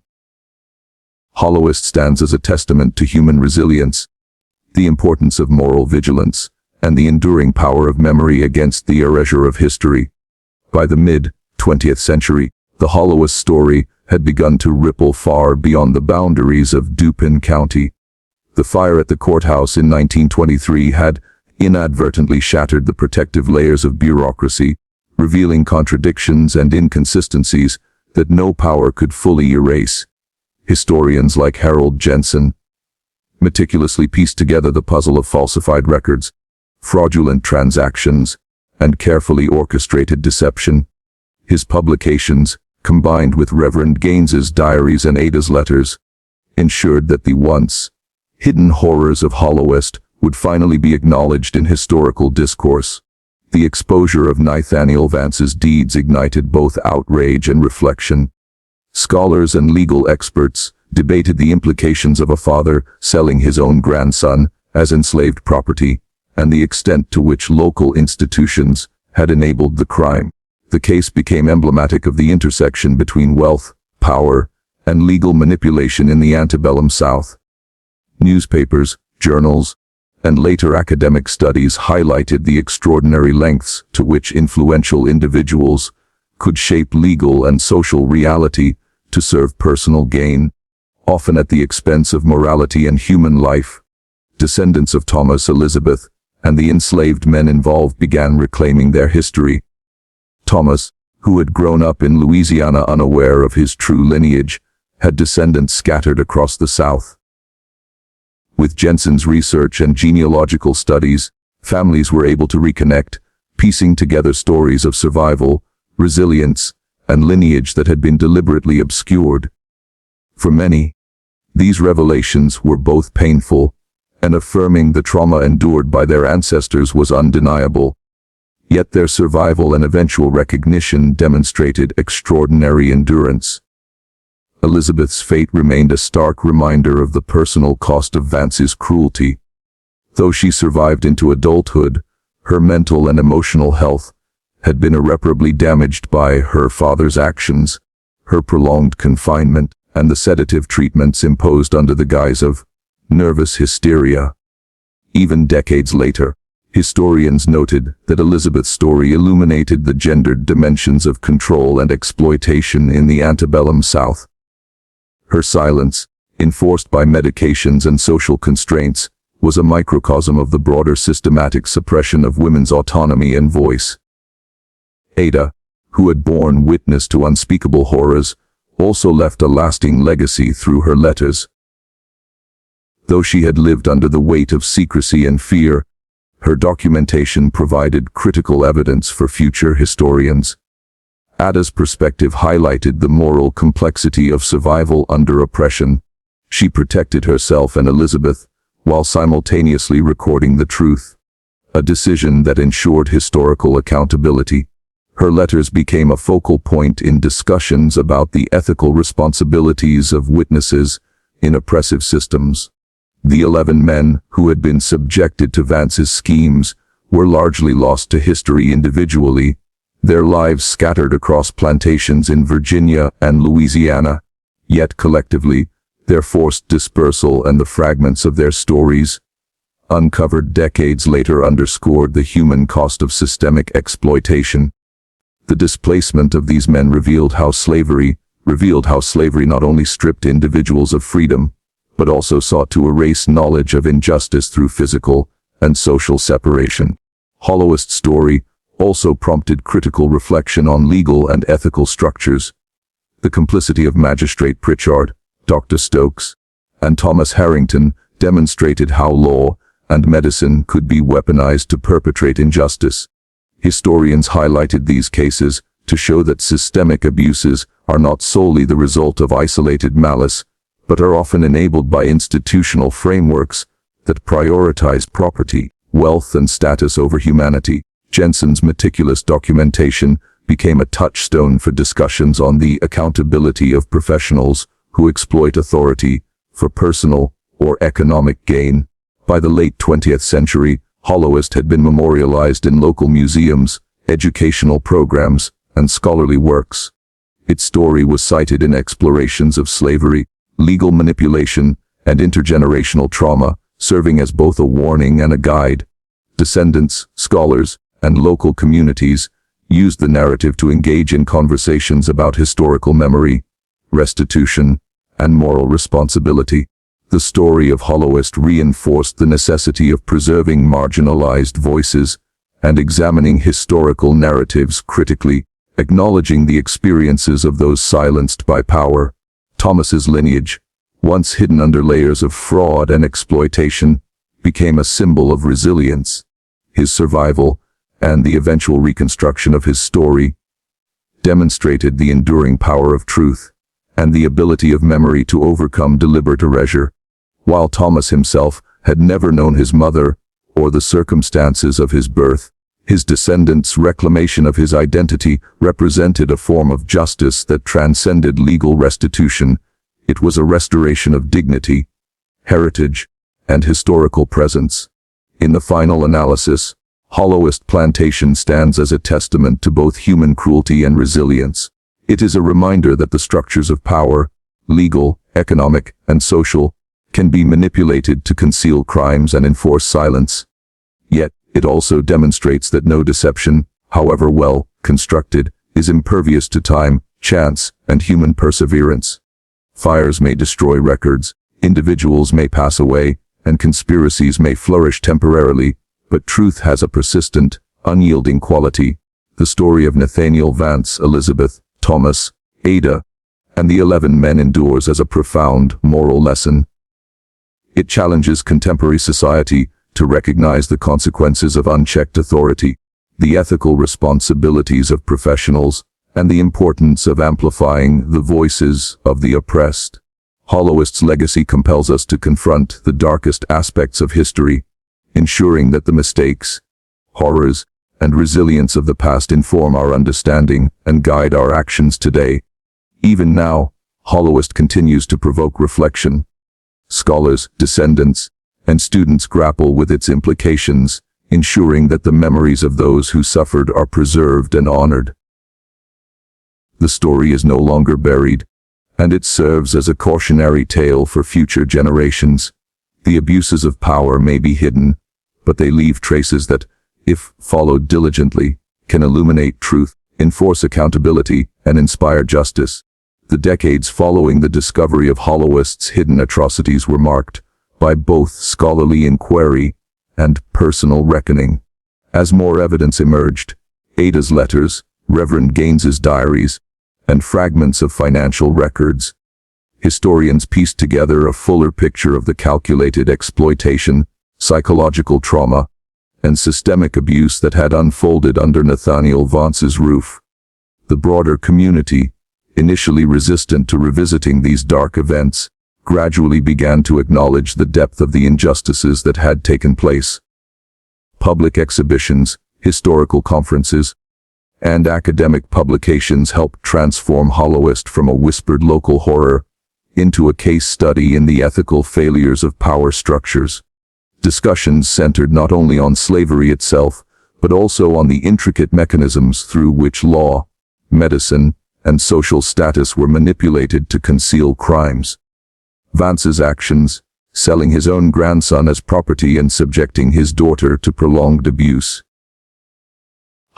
Hollowest stands as a testament to human resilience, the importance of moral vigilance, and the enduring power of memory against the erasure of history. By the mid-20th century, the Hollowest story had begun to ripple far beyond the boundaries of Dupin County. The fire at the courthouse in 1923 had inadvertently shattered the protective layers of bureaucracy, revealing contradictions and inconsistencies that no power could fully erase. Historians like Harold Jensen meticulously pieced together the puzzle of falsified records, fraudulent transactions, and carefully orchestrated deception. His publications, combined with Reverend Gaines's diaries and Ada's letters, ensured that the once hidden horrors of Hollowest would finally be acknowledged in historical discourse. The exposure of Nathaniel Vance's deeds ignited both outrage and reflection. Scholars and legal experts debated the implications of a father selling his own grandson as enslaved property, and the extent to which local institutions had enabled the crime. The case became emblematic of the intersection between wealth, power, and legal manipulation in the antebellum South. Newspapers, journals, and later academic studies highlighted the extraordinary lengths to which influential individuals could shape legal and social reality to serve personal gain, often at the expense of morality and human life. Descendants of Thomas, Elizabeth, and the enslaved men involved began reclaiming their history. Thomas, who had grown up in Louisiana unaware of his true lineage, had descendants scattered across the South. With Jensen's research and genealogical studies, families were able to reconnect, piecing together stories of survival, resilience, and lineage that had been deliberately obscured. For many, these revelations were both painful, and affirming the trauma endured by their ancestors was undeniable. Yet their survival and eventual recognition demonstrated extraordinary endurance. Elizabeth's fate remained a stark reminder of the personal cost of Vance's cruelty. Though she survived into adulthood, her mental and emotional health had been irreparably damaged by her father's actions, her prolonged confinement, and the sedative treatments imposed under the guise of nervous hysteria. Even decades later, historians noted that Elizabeth's story illuminated the gendered dimensions of control and exploitation in the antebellum South. Her silence, enforced by medications and social constraints, was a microcosm of the broader systematic suppression of women's autonomy and voice. Ada, who had borne witness to unspeakable horrors, also left a lasting legacy through her letters. Though she had lived under the weight of secrecy and fear, her documentation provided critical evidence for future historians. Ada's perspective highlighted the moral complexity of survival under oppression. She protected herself and Elizabeth, while simultaneously recording the truth, a decision that ensured historical accountability. Her letters became a focal point in discussions about the ethical responsibilities of witnesses in oppressive systems. The 11 men who had been subjected to Vance's schemes were largely lost to history individually, their lives scattered across plantations in Virginia and Louisiana, yet collectively, their forced dispersal and the fragments of their stories, uncovered decades later, underscored the human cost of systemic exploitation. The displacement of these men revealed how slavery not only stripped individuals of freedom, but also sought to erase knowledge of injustice through physical and social separation. Hollowest's story also prompted critical reflection on legal and ethical structures. The complicity of Magistrate Pritchard, Dr. Stokes, and Thomas Harrington demonstrated how law and medicine could be weaponized to perpetrate injustice. Historians highlighted these cases to show that systemic abuses are not solely the result of isolated malice, but are often enabled by institutional frameworks that prioritize property, wealth, and status over humanity. Jensen's meticulous documentation became a touchstone for discussions on the accountability of professionals who exploit authority for personal or economic gain. By the late 20th century, Hollowest had been memorialized in local museums, educational programs, and scholarly works. Its story was cited in explorations of slavery, legal manipulation, and intergenerational trauma, serving as both a warning and a guide. Descendants, scholars, and local communities used the narrative to engage in conversations about historical memory, restitution, and moral responsibility. The story of Hollowest reinforced the necessity of preserving marginalized voices and examining historical narratives critically, acknowledging the experiences of those silenced by power. Thomas's lineage, once hidden under layers of fraud and exploitation, became a symbol of resilience. His survival, and the eventual reconstruction of his story, demonstrated the enduring power of truth and the ability of memory to overcome deliberate erasure. While Thomas himself had never known his mother or the circumstances of his birth, his descendants' reclamation of his identity represented a form of justice that transcended legal restitution. It was a restoration of dignity, heritage, and historical presence. In the final analysis, Hollowest Plantation stands as a testament to both human cruelty and resilience. It is a reminder that the structures of power, legal, economic, and social, can be manipulated to conceal crimes and enforce silence. Yet, it also demonstrates that no deception, however well constructed, is impervious to time, chance, and human perseverance. Fires may destroy records, individuals may pass away, and conspiracies may flourish temporarily, but truth has a persistent, unyielding quality. The story of Nathaniel, Vance, Elizabeth, Thomas, Ada, and the 11 men endures as a profound moral lesson. It challenges contemporary society to recognize the consequences of unchecked authority, the ethical responsibilities of professionals, and the importance of amplifying the voices of the oppressed. Hollowest's legacy compels us to confront the darkest aspects of history, ensuring that the mistakes, horrors, and resilience of the past inform our understanding and guide our actions today. Even now, Hollowest continues to provoke reflection. Scholars, descendants, and students grapple with its implications, ensuring that the memories of those who suffered are preserved and honored. The story is no longer buried, and it serves as a cautionary tale for future generations. The abuses of power may be hidden, but they leave traces that, if followed diligently, can illuminate truth, enforce accountability, and inspire justice. The decades following the discovery of Hollowest's hidden atrocities were marked by both scholarly inquiry and personal reckoning. As more evidence emerged, Ada's letters, Reverend Gaines's diaries, and fragments of financial records, historians pieced together a fuller picture of the calculated exploitation, psychological trauma, and systemic abuse that had unfolded under Nathaniel Vance's roof. The broader community, initially resistant to revisiting these dark events, gradually began to acknowledge the depth of the injustices that had taken place. Public exhibitions, historical conferences, and academic publications helped transform Hollowest from a whispered local horror into a case study in the ethical failures of power structures. Discussions centered not only on slavery itself, but also on the intricate mechanisms through which law, medicine, and social status were manipulated to conceal crimes. Vance's actions, selling his own grandson as property and subjecting his daughter to prolonged abuse,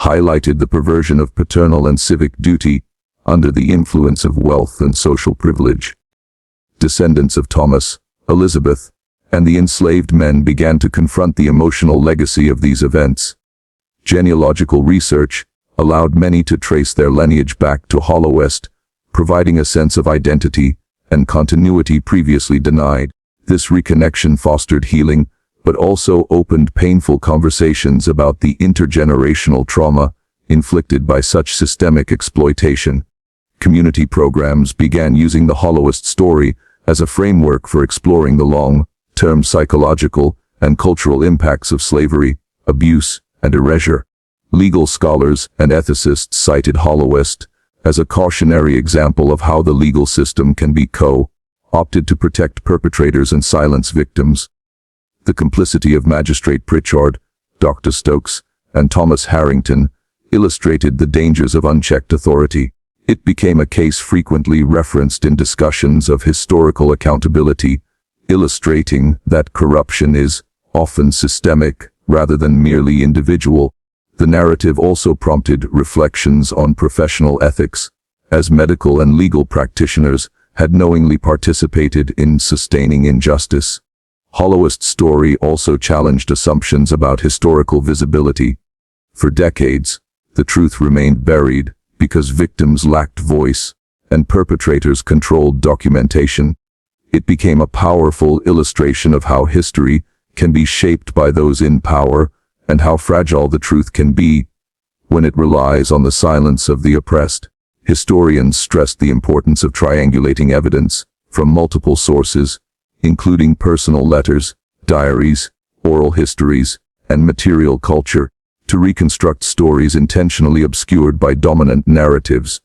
highlighted the perversion of paternal and civic duty under the influence of wealth and social privilege. Descendants of Thomas, Elizabeth, and the enslaved men began to confront the emotional legacy of these events. Genealogical research allowed many to trace their lineage back to Hollowest, providing a sense of identity and continuity previously denied. This reconnection fostered healing, but also opened painful conversations about the intergenerational trauma inflicted by such systemic exploitation. Community programs began using the Hollowest story as a framework for exploring the long-term psychological and cultural impacts of slavery, abuse, and erasure. Legal scholars and ethicists cited Hollowest as a cautionary example of how the legal system can be co-opted to protect perpetrators and silence victims. The complicity of Magistrate Pritchard, Dr. Stokes, and Thomas Harrington illustrated the dangers of unchecked authority. It became a case frequently referenced in discussions of historical accountability, illustrating that corruption is often systemic rather than merely individual. The narrative also prompted reflections on professional ethics, as medical and legal practitioners had knowingly participated in sustaining injustice. Hollowest's story also challenged assumptions about historical visibility. For decades, the truth remained buried because victims lacked voice and perpetrators controlled documentation. It became a powerful illustration of how history can be shaped by those in power and how fragile the truth can be when it relies on the silence of the oppressed. Historians stressed the importance of triangulating evidence from multiple sources, including personal letters, diaries, oral histories, and material culture, to reconstruct stories intentionally obscured by dominant narratives.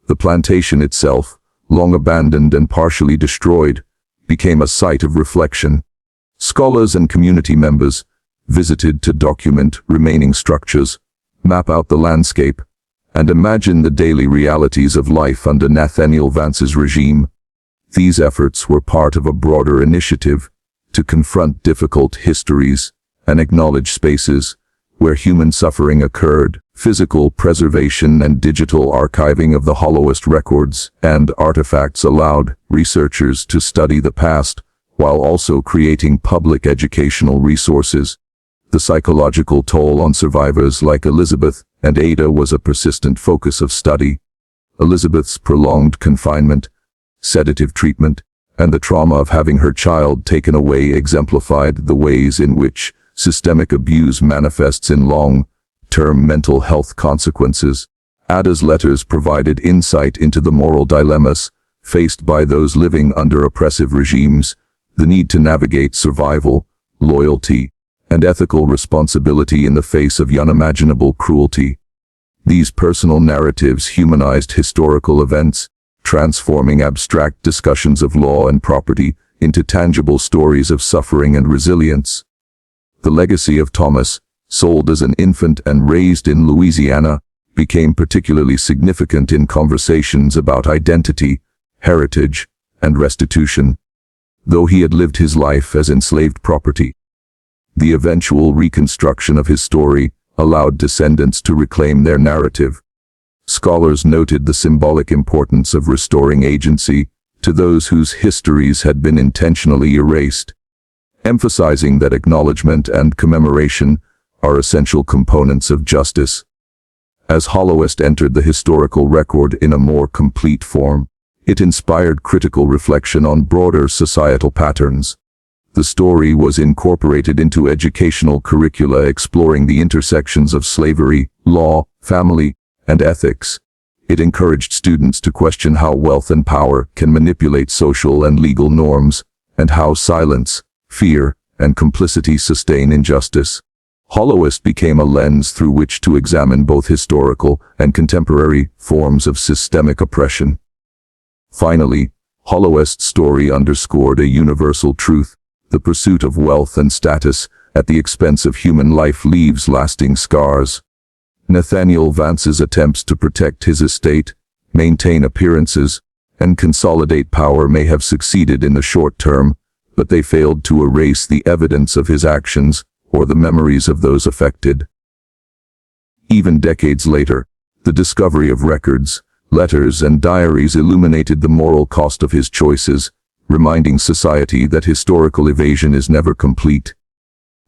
The plantation itself, long abandoned and partially destroyed, became a site of reflection. Scholars and community members visited to document remaining structures, map out the landscape, and imagine the daily realities of life under Nathaniel Vance's regime. These efforts were part of a broader initiative to confront difficult histories and acknowledge spaces where human suffering occurred. Physical preservation and digital archiving of the Hollowest records and artifacts allowed researchers to study the past while also creating public educational resources. The psychological toll on survivors like Elizabeth and Ada was a persistent focus of study. Elizabeth's prolonged confinement, sedative treatment, and the trauma of having her child taken away exemplified the ways in which systemic abuse manifests in long-term mental health consequences. Ada's letters provided insight into the moral dilemmas faced by those living under oppressive regimes, the need to navigate survival, loyalty, and ethical responsibility in the face of unimaginable cruelty. These personal narratives humanized historical events, transforming abstract discussions of law and property into tangible stories of suffering and resilience. The legacy of Thomas, sold as an infant and raised in Louisiana, became particularly significant in conversations about identity, heritage, and restitution. Though he had lived his life as enslaved property, the eventual reconstruction of his story allowed descendants to reclaim their narrative. Scholars noted the symbolic importance of restoring agency to those whose histories had been intentionally erased, emphasizing that acknowledgement and commemoration are essential components of justice. As Hollowest entered the historical record in a more complete form, it inspired critical reflection on broader societal patterns. The story was incorporated into educational curricula exploring the intersections of slavery, law, family, and ethics. It encouraged students to question how wealth and power can manipulate social and legal norms, and how silence, fear, and complicity sustain injustice. Hollowest became a lens through which to examine both historical and contemporary forms of systemic oppression. Finally, Hollowest's story underscored a universal truth: the pursuit of wealth and status at the expense of human life leaves lasting scars. Nathaniel Vance's attempts to protect his estate, maintain appearances, and consolidate power may have succeeded in the short term, but they failed to erase the evidence of his actions or the memories of those affected. Even decades later, the discovery of records, letters, and diaries illuminated the moral cost of his choices, reminding society that historical evasion is never complete.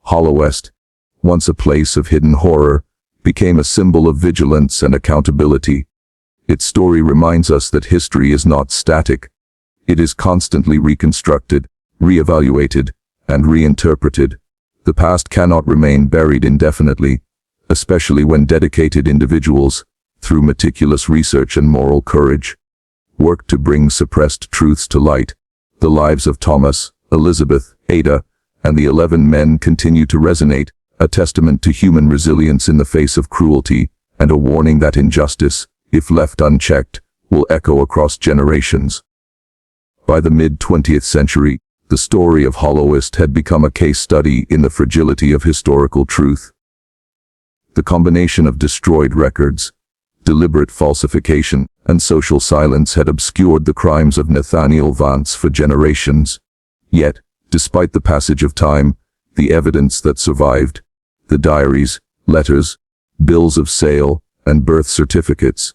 Hollowest, once a place of hidden horror, became a symbol of vigilance and accountability. Its story reminds us that history is not static. It is constantly reconstructed, re-evaluated, and reinterpreted. The past cannot remain buried indefinitely, especially when dedicated individuals, through meticulous research and moral courage, work to bring suppressed truths to light. The lives of Thomas, Elizabeth, Ada, and the 11 men continue to resonate, a testament to human resilience in the face of cruelty, and a warning that injustice, if left unchecked, will echo across generations. By the mid-20th century, the story of Hollowest had become a case study in the fragility of historical truth. The combination of destroyed records, deliberate falsification, and social silence had obscured the crimes of Nathaniel Vance for generations. Yet, despite the passage of time, the evidence that survived, the diaries, letters, bills of sale, and birth certificates,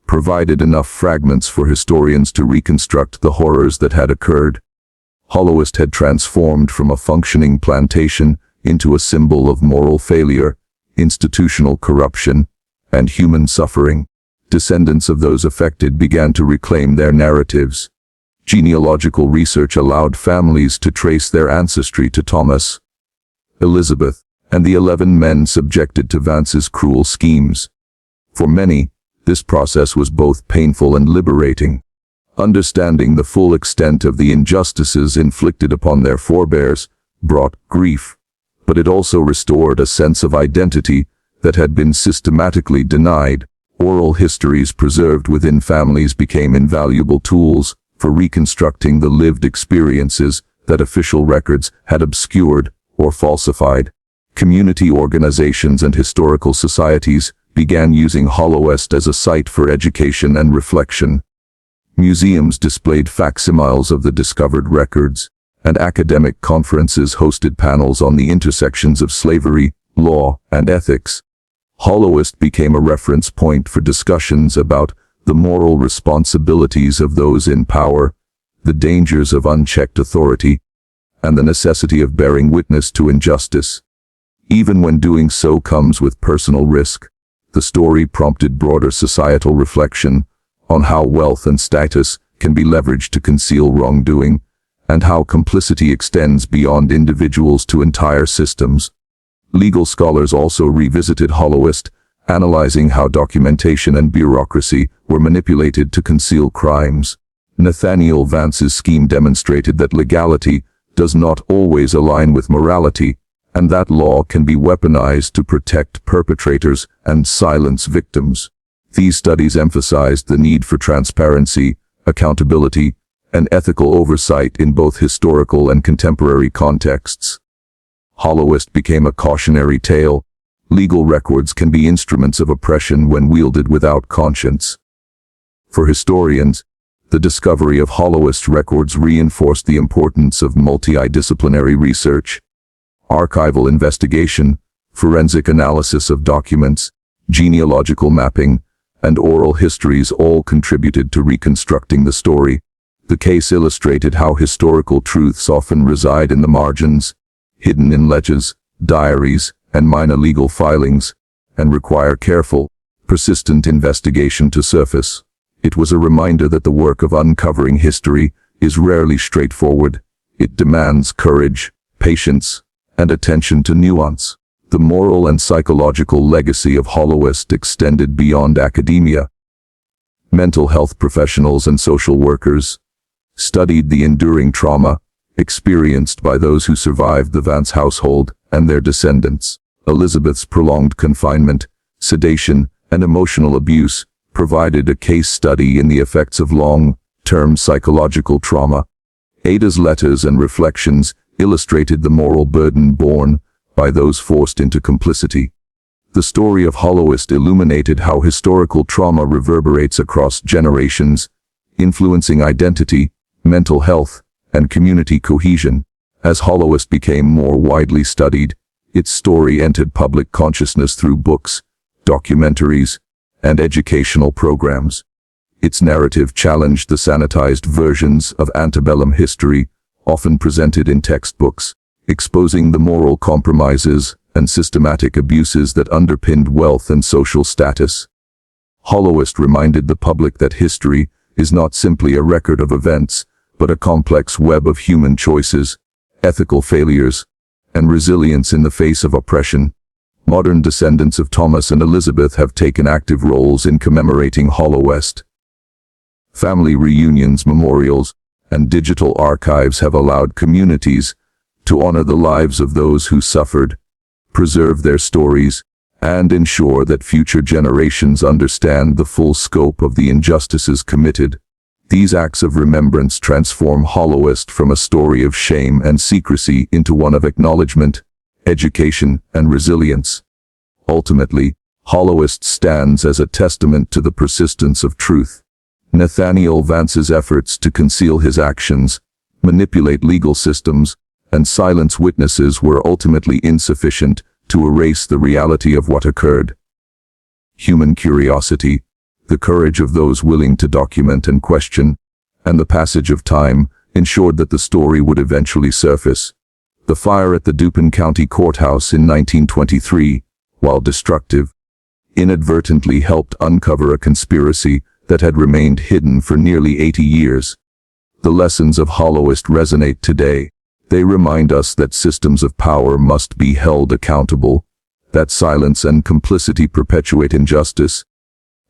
provided enough fragments for historians to reconstruct the horrors that had occurred. Hollowest had transformed from a functioning plantation into a symbol of moral failure, institutional corruption, and human suffering. Descendants of those affected began to reclaim their narratives. Genealogical research allowed families to trace their ancestry to Thomas, Elizabeth, and the 11 men subjected to Vance's cruel schemes. For many, this process was both painful and liberating. Understanding the full extent of the injustices inflicted upon their forebears brought grief, but it also restored a sense of identity that had been systematically denied. Oral histories preserved within families became invaluable tools for reconstructing the lived experiences that official records had obscured or falsified. Community organizations and historical societies began using Hollowest as a site for education and reflection. Museums displayed facsimiles of the discovered records, and academic conferences hosted panels on the intersections of slavery, law, and ethics. Hollowest became a reference point for discussions about the moral responsibilities of those in power, the dangers of unchecked authority, and the necessity of bearing witness to injustice. Even when doing so comes with personal risk, the story prompted broader societal reflection on how wealth and status can be leveraged to conceal wrongdoing, and how complicity extends beyond individuals to entire systems. Legal scholars also revisited Hollowest, analyzing how documentation and bureaucracy were manipulated to conceal crimes. Nathaniel Vance's scheme demonstrated that legality does not always align with morality, and that law can be weaponized to protect perpetrators and silence victims. These studies emphasized the need for transparency, accountability, and ethical oversight in both historical and contemporary contexts. Hollowest became a cautionary tale. Legal records can be instruments of oppression when wielded without conscience. For historians, the discovery of Hollowest records reinforced the importance of multidisciplinary research. Archival investigation, forensic analysis of documents, genealogical mapping, and oral histories all contributed to reconstructing the story. The case illustrated how historical truths often reside in the margins, hidden in ledgers, diaries, and minor legal filings, and require careful, persistent investigation to surface. It was a reminder that the work of uncovering history is rarely straightforward. It demands courage, patience, and attention to nuance. The moral and psychological legacy of Hollowest extended beyond academia. Mental health professionals and social workers studied the enduring trauma experienced by those who survived the Vance household and their descendants. Elizabeth's prolonged confinement, sedation, and emotional abuse provided a case study in the effects of long-term psychological trauma. Ada's letters and reflections illustrated the moral burden borne by those forced into complicity. The story of Hollowest illuminated how historical trauma reverberates across generations, influencing identity, mental health, and community cohesion. As Hollowest became more widely studied, its story entered public consciousness through books, documentaries, and educational programs. Its narrative challenged the sanitized versions of antebellum history, often presented in textbooks, exposing the moral compromises and systematic abuses that underpinned wealth and social status. Hollowest reminded the public that history is not simply a record of events, but a complex web of human choices, ethical failures, and resilience in the face of oppression. Modern descendants of Thomas and Elizabeth have taken active roles in commemorating Hollowest. Family reunions, memorials, and digital archives have allowed communities to honor the lives of those who suffered, preserve their stories, and ensure that future generations understand the full scope of the injustices committed. These acts of remembrance transform Hollowest from a story of shame and secrecy into one of acknowledgement, education, and resilience. Ultimately, Hollowest stands as a testament to the persistence of truth. Nathaniel Vance's efforts to conceal his actions, manipulate legal systems, and silence witnesses were ultimately insufficient to erase the reality of what occurred. Human curiosity, the courage of those willing to document and question, and the passage of time ensured that the story would eventually surface. The fire at the Dupin County courthouse in 1923, while destructive, inadvertently helped uncover a conspiracy that had remained hidden for nearly 80 years. The lessons of Hollowest resonate today. They remind us that systems of power must be held accountable, that silence and complicity perpetuate injustice,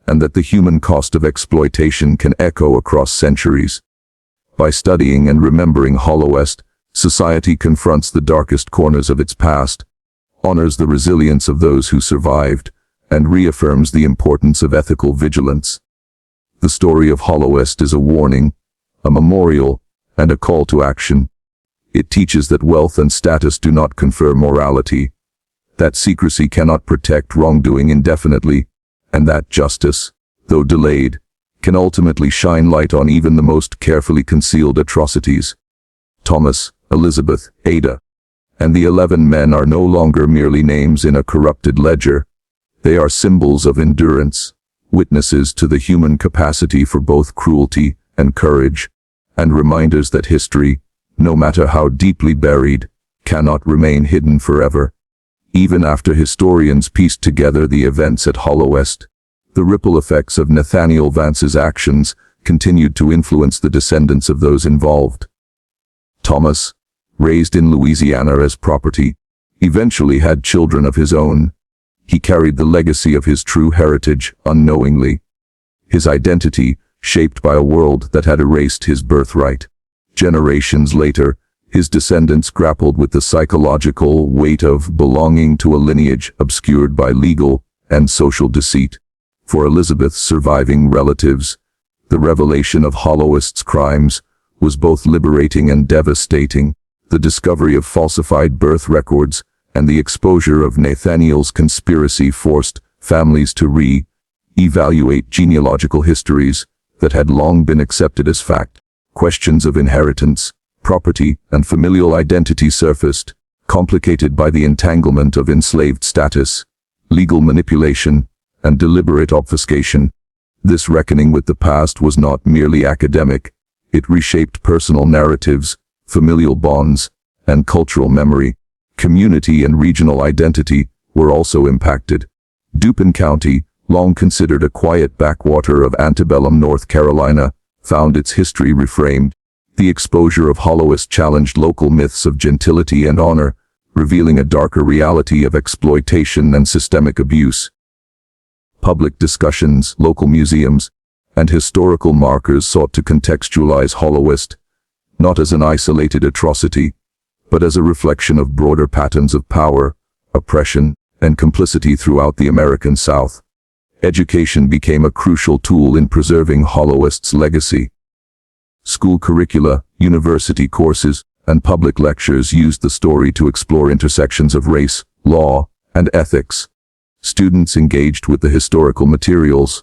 and that the human cost of exploitation can echo across centuries. By studying and remembering Hollowest, society confronts the darkest corners of its past, honors the resilience of those who survived, and reaffirms the importance of ethical vigilance. The story of Hollowest is a warning, a memorial, and a call to action. It teaches that wealth and status do not confer morality, that secrecy cannot protect wrongdoing indefinitely, and that justice, though delayed, can ultimately shine light on even the most carefully concealed atrocities. Thomas, Elizabeth, Ada, and the 11 men are no longer merely names in a corrupted ledger. They are symbols of endurance, witnesses to the human capacity for both cruelty and courage, and reminders that history, no matter how deeply buried, cannot remain hidden forever. Even after historians pieced together the events at Hollowest, the ripple effects of Nathaniel Vance's actions continued to influence the descendants of those involved. Thomas, raised in Louisiana as property, eventually had children of his own. He carried the legacy of his true heritage unknowingly, his identity shaped by a world that had erased his birthright. Generations later, his descendants grappled with the psychological weight of belonging to a lineage obscured by legal and social deceit. For Elizabeth's surviving relatives, the revelation of Hollowest's crimes was both liberating and devastating. The discovery of falsified birth records and the exposure of Nathaniel's conspiracy forced families to re-evaluate genealogical histories that had long been accepted as fact. Questions of inheritance, property, and familial identity surfaced, complicated by the entanglement of enslaved status, legal manipulation, and deliberate obfuscation. This reckoning with the past was not merely academic. It reshaped personal narratives, familial bonds, and cultural memory. Community and regional identity were also impacted. Dupin County, long considered a quiet backwater of antebellum North Carolina, found its history reframed. The exposure of Hollowest challenged local myths of gentility and honor, revealing a darker reality of exploitation and systemic abuse. Public discussions, local museums, and historical markers sought to contextualize Hollowest, not as an isolated atrocity, but as a reflection of broader patterns of power, oppression, and complicity throughout the American South. Education became a crucial tool in preserving Hollowest's legacy. School curricula, university courses, and public lectures used the story to explore intersections of race, law, and ethics. Students engaged with the historical materials,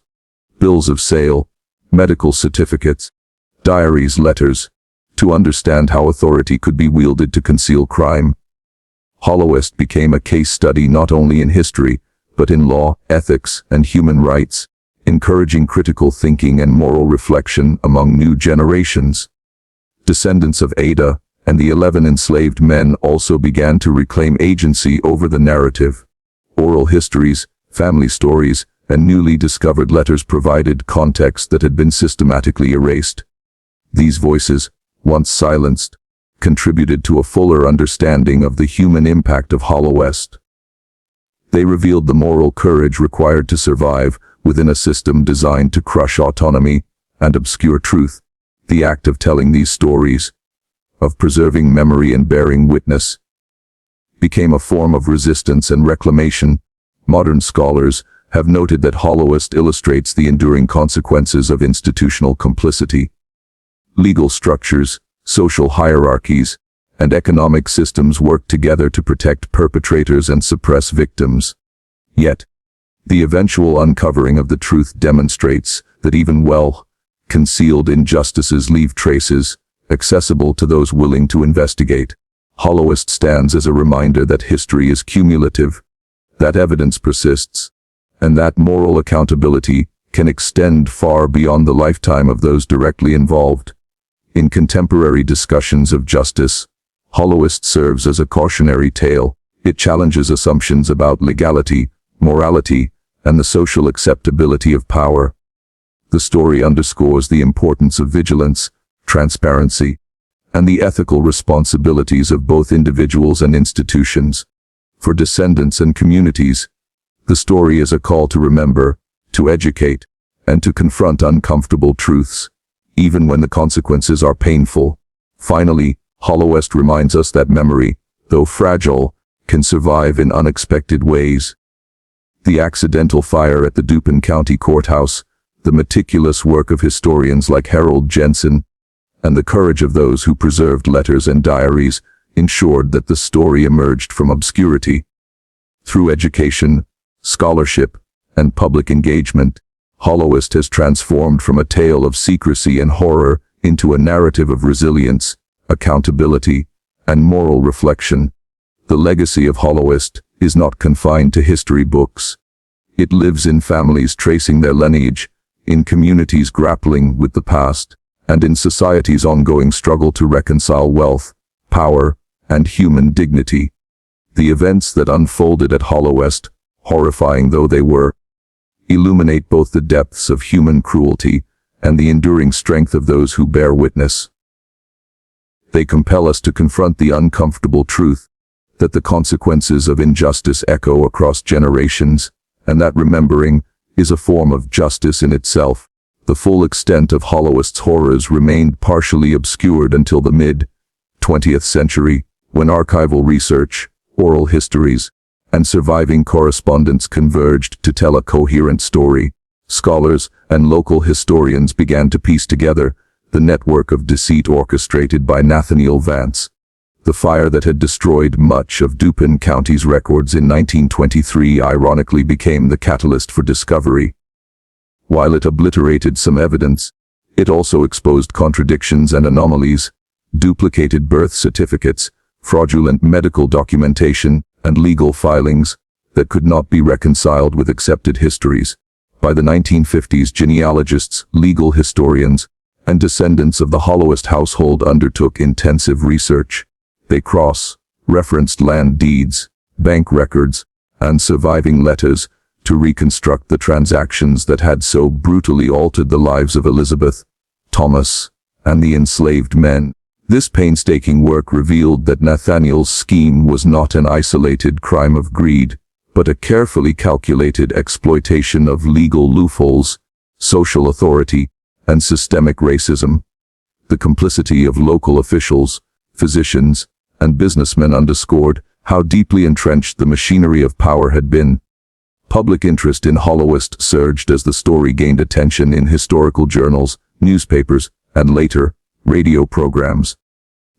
bills of sale, medical certificates, diaries, letters, to understand how authority could be wielded to conceal crime. Hollowest became a case study not only in history, but in law, ethics, and human rights, encouraging critical thinking and moral reflection among new generations. Descendants of Ada and the 11 enslaved men also began to reclaim agency over the narrative. Oral histories, family stories, and newly discovered letters provided context that had been systematically erased. These voices, once silenced, contributed to a fuller understanding of the human impact of Hollowest. They revealed the moral courage required to survive within a system designed to crush autonomy and obscure truth. The act of telling these stories, of preserving memory and bearing witness, became a form of resistance and reclamation. Modern scholars have noted that Hollowest illustrates the enduring consequences of institutional complicity. Legal structures, social hierarchies, and economic systems work together to protect perpetrators and suppress victims. Yet, the eventual uncovering of the truth demonstrates that even well-concealed injustices leave traces, accessible to those willing to investigate. Hollowest stands as a reminder that history is cumulative, that evidence persists, and that moral accountability can extend far beyond the lifetime of those directly involved. In contemporary discussions of justice, Hollowest serves as a cautionary tale. It challenges assumptions about legality, morality, and the social acceptability of power. The story underscores the importance of vigilance, transparency, and the ethical responsibilities of both individuals and institutions. For descendants and communities, the story is a call to remember, to educate, and to confront uncomfortable truths, even when the consequences are painful. Finally, Hollowest reminds us that memory, though fragile, can survive in unexpected ways. The accidental fire at the Dupin County courthouse, the meticulous work of historians like Harold Jensen, and the courage of those who preserved letters and diaries ensured that the story emerged from obscurity. Through education, scholarship, and public engagement, Hollowest has transformed from a tale of secrecy and horror into a narrative of resilience, accountability, and moral reflection. The legacy of Hollowest is not confined to history books. It lives in families tracing their lineage, in communities grappling with the past, and in society's ongoing struggle to reconcile wealth, power, and human dignity. The events that unfolded at Hollowest, horrifying though they were, illuminate both the depths of human cruelty and the enduring strength of those who bear witness. They compel us to confront the uncomfortable truth that the consequences of injustice echo across generations, and that remembering is a form of justice in itself. The full extent of Hollowest's horrors remained partially obscured until the mid-20th century, when archival research, oral histories, and surviving correspondence converged to tell a coherent story. Scholars and local historians began to piece together the network of deceit orchestrated by Nathaniel Vance. The fire that had destroyed much of Dupin County's records in 1923 ironically became the catalyst for discovery. While it obliterated some evidence, it also exposed contradictions and anomalies, duplicated birth certificates, fraudulent medical documentation, and legal filings that could not be reconciled with accepted histories. By the 1950s, genealogists, legal historians, and descendants of the Hollowest household undertook intensive research. They cross-referenced land deeds, bank records, and surviving letters to reconstruct the transactions that had so brutally altered the lives of Elizabeth, Thomas, and the enslaved men. This painstaking work revealed that Nathaniel's scheme was not an isolated crime of greed, but a carefully calculated exploitation of legal loopholes, social authority, and systemic racism. The complicity of local officials, physicians, and businessmen underscored how deeply entrenched the machinery of power had been. Public interest in Hollowest surged as the story gained attention in historical journals, newspapers, and later, radio programs.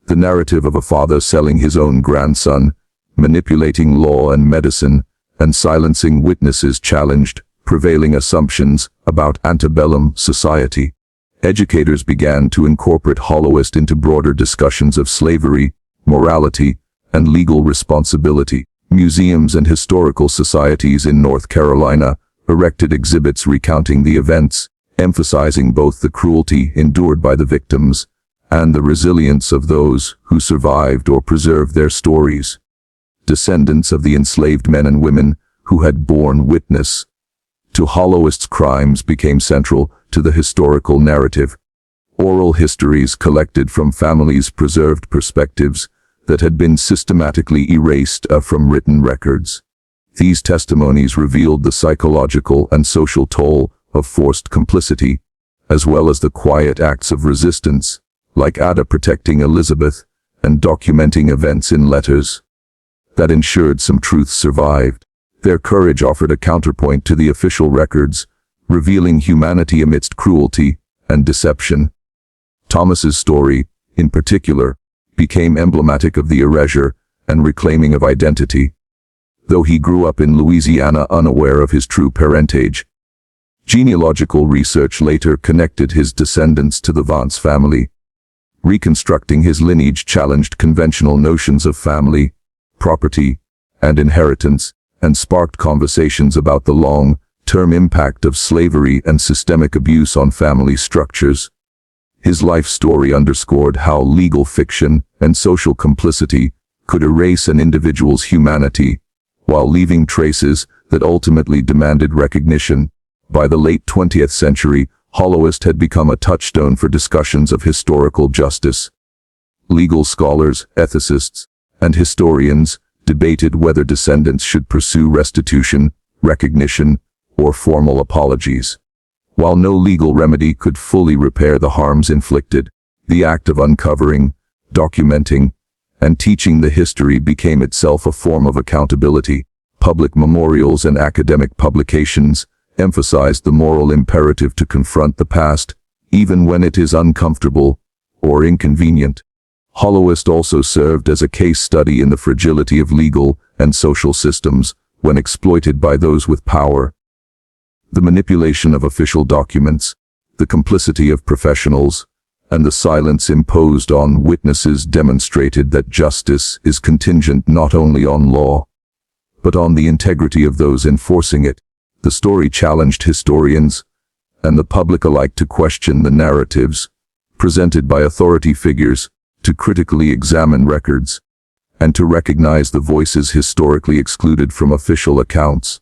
The narrative of a father selling his own grandson, manipulating law and medicine, and silencing witnesses challenged prevailing assumptions about antebellum society. Educators began to incorporate Hollowest into broader discussions of slavery, morality, and legal responsibility. Museums and historical societies in North Carolina erected exhibits recounting the events, emphasizing both the cruelty endured by the victims and the resilience of those who survived or preserved their stories. Descendants of the enslaved men and women who had borne witness to Hollowest's crimes became central to the historical narrative. Oral histories collected from families preserved perspectives that had been systematically erased from written records. These testimonies revealed the psychological and social toll of forced complicity, as well as the quiet acts of resistance, like Ada protecting Elizabeth and documenting events in letters that ensured some truth survived. Their courage offered a counterpoint to the official records, revealing humanity amidst cruelty and deception. Thomas's story, in particular, became emblematic of the erasure and reclaiming of identity. Though he grew up in Louisiana unaware of his true parentage, genealogical research later connected his descendants to the Vance family. Reconstructing his lineage challenged conventional notions of family, property, and inheritance, and sparked conversations about the long-term impact of slavery and systemic abuse on family structures. His life story underscored how legal fiction and social complicity could erase an individual's humanity, while leaving traces that ultimately demanded recognition. By the late 20th century, Hollowest had become a touchstone for discussions of historical justice. Legal scholars, ethicists, and historians debated whether descendants should pursue restitution, recognition, or formal apologies. While no legal remedy could fully repair the harms inflicted, the act of uncovering, documenting, and teaching the history became itself a form of accountability. Public memorials and academic publications emphasized the moral imperative to confront the past, even when it is uncomfortable or inconvenient. Hollowest also served as a case study in the fragility of legal and social systems when exploited by those with power. The manipulation of official documents, the complicity of professionals, and the silence imposed on witnesses demonstrated that justice is contingent not only on law, but on the integrity of those enforcing it. The story challenged historians and the public alike to question the narratives presented by authority figures, to critically examine records, and to recognize the voices historically excluded from official accounts.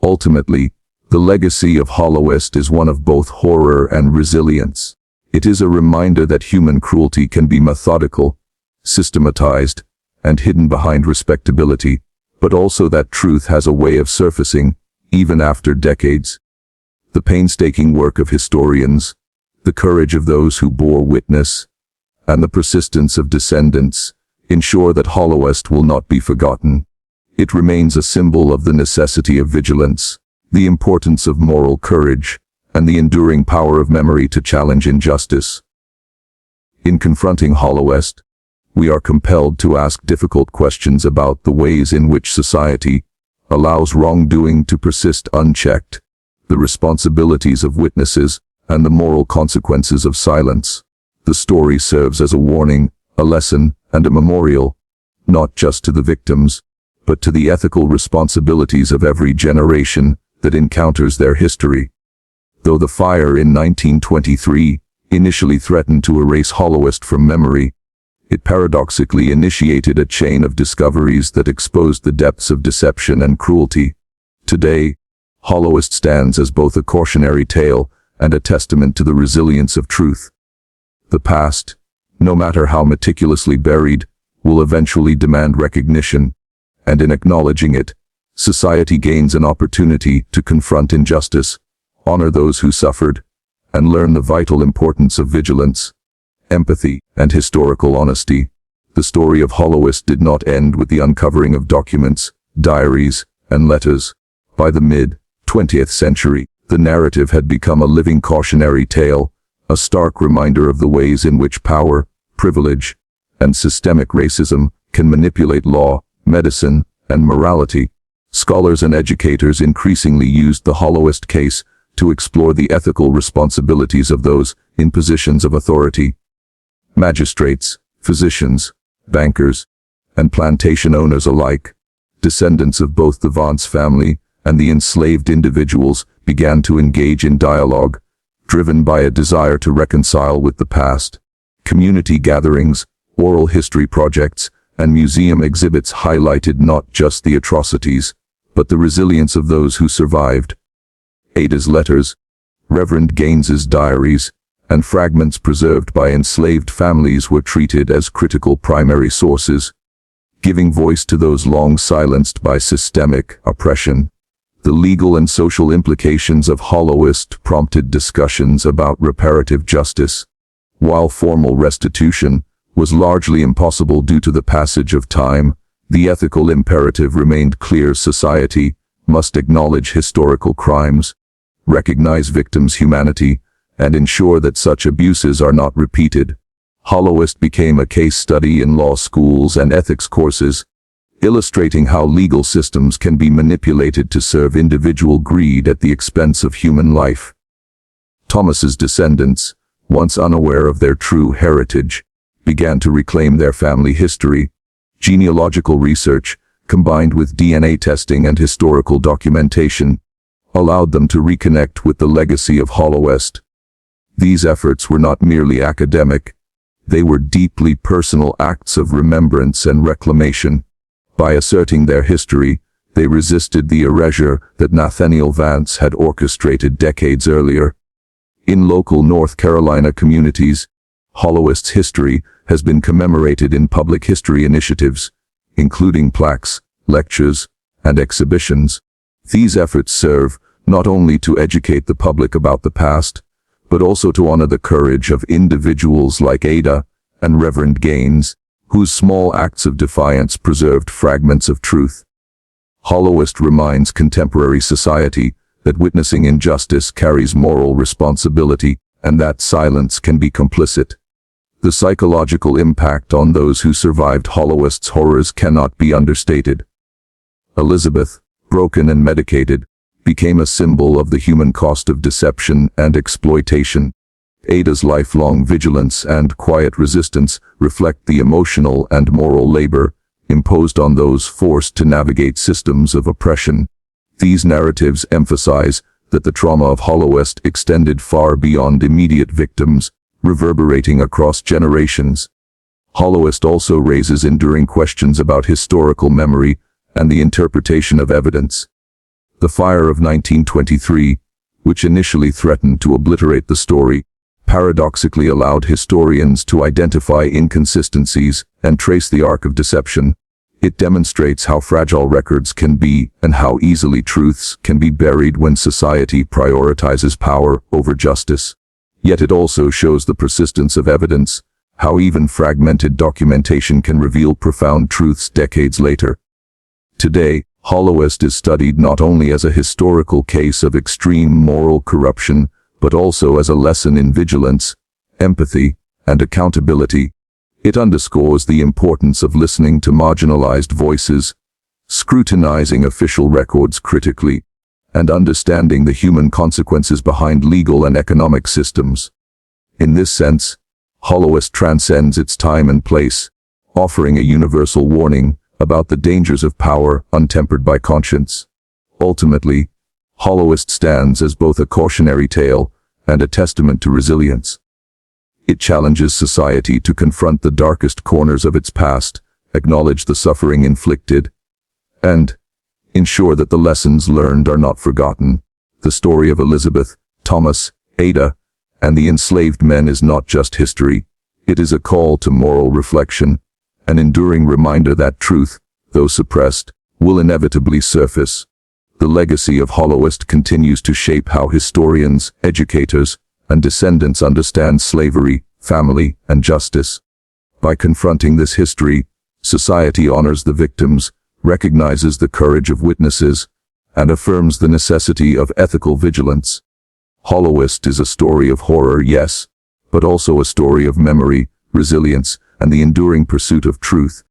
Ultimately, the legacy of Hollowest is one of both horror and resilience. It is a reminder that human cruelty can be methodical, systematized, and hidden behind respectability, but also that truth has a way of surfacing, even after decades. The painstaking work of historians, the courage of those who bore witness, and the persistence of descendants ensure that Hollowest will not be forgotten. It remains a symbol of the necessity of vigilance, the importance of moral courage, and the enduring power of memory to challenge injustice. In confronting Hollowest, we are compelled to ask difficult questions about the ways in which society allows wrongdoing to persist unchecked, the responsibilities of witnesses, and the moral consequences of silence. The story serves as a warning, a lesson, and a memorial, not just to the victims, but to the ethical responsibilities of every generation that encounters their history. Though the fire in 1923 initially threatened to erase Hollowest from memory, it paradoxically initiated a chain of discoveries that exposed the depths of deception and cruelty. Today, Hollowest stands as both a cautionary tale and a testament to the resilience of truth. The past, no matter how meticulously buried, will eventually demand recognition, and in acknowledging it, society gains an opportunity to confront injustice, honor those who suffered, and learn the vital importance of vigilance, empathy, and historical honesty. The story of Hollowest did not end with the uncovering of documents, diaries, and letters. By the mid-20th century, the narrative had become a living cautionary tale, a stark reminder of the ways in which power, privilege, and systemic racism can manipulate law, medicine, and morality. Scholars and educators increasingly used the Hollowest case to explore the ethical responsibilities of those in positions of authority. Magistrates, physicians, bankers, and plantation owners alike, descendants of both the Vance family and the enslaved individuals, began to engage in dialogue, driven by a desire to reconcile with the past. Community gatherings, oral history projects, and museum exhibits highlighted not just the atrocities, but the resilience of those who survived. Ada's letters, Reverend Gaines's diaries, and fragments preserved by enslaved families were treated as critical primary sources, giving voice to those long silenced by systemic oppression. The legal and social implications of Hollowest prompted discussions about reparative justice. While formal restitution was largely impossible due to the passage of time, the ethical imperative remained clear: society must acknowledge historical crimes, recognize victims' humanity, and ensure that such abuses are not repeated. Hollowest became a case study in law schools and ethics courses, illustrating how legal systems can be manipulated to serve individual greed at the expense of human life. Thomas's descendants, once unaware of their true heritage, began to reclaim their family history. Genealogical research, combined with DNA testing and historical documentation, allowed them to reconnect with the legacy of Hollowest. These efforts were not merely academic, they were deeply personal acts of remembrance and reclamation. By asserting their history, they resisted the erasure that Nathaniel Vance had orchestrated decades earlier. In local North Carolina communities, Hollowest's history has been commemorated in public history initiatives, including plaques, lectures, and exhibitions. These efforts serve not only to educate the public about the past, but also to honor the courage of individuals like Ada and Reverend Gaines, whose small acts of defiance preserved fragments of truth. Hollowest reminds contemporary society that witnessing injustice carries moral responsibility, and that silence can be complicit. The psychological impact on those who survived Hollowest's horrors cannot be understated. Elizabeth, broken and medicated, became a symbol of the human cost of deception and exploitation. Ada's lifelong vigilance and quiet resistance reflect the emotional and moral labor imposed on those forced to navigate systems of oppression. These narratives emphasize that the trauma of Hollowest extended far beyond immediate victims, reverberating across generations. Hollowest also raises enduring questions about historical memory and the interpretation of evidence. The fire of 1923, which initially threatened to obliterate the story, paradoxically allowed historians to identify inconsistencies and trace the arc of deception. It demonstrates how fragile records can be and how easily truths can be buried when society prioritizes power over justice. Yet it also shows the persistence of evidence, how even fragmented documentation can reveal profound truths decades later. Today, Hollowest is studied not only as a historical case of extreme moral corruption, but also as a lesson in vigilance, empathy, and accountability. It underscores the importance of listening to marginalized voices, scrutinizing official records critically, and understanding the human consequences behind legal and economic systems. In this sense, Hollowest transcends its time and place, offering a universal warning about the dangers of power untempered by conscience. Ultimately, Hollowest stands as both a cautionary tale and a testament to resilience. It challenges society to confront the darkest corners of its past, acknowledge the suffering inflicted, and ensure that the lessons learned are not forgotten. The story of Elizabeth, Thomas, Ada, and the enslaved men is not just history. It is a call to moral reflection, an enduring reminder that truth, though suppressed, will inevitably surface. The legacy of Hollowest continues to shape how historians, educators, and descendants understand slavery, family, and justice. By confronting this history, society honors the victims, recognizes the courage of witnesses, and affirms the necessity of ethical vigilance. Hollowest is a story of horror, yes, but also a story of memory, resilience, and the enduring pursuit of truth.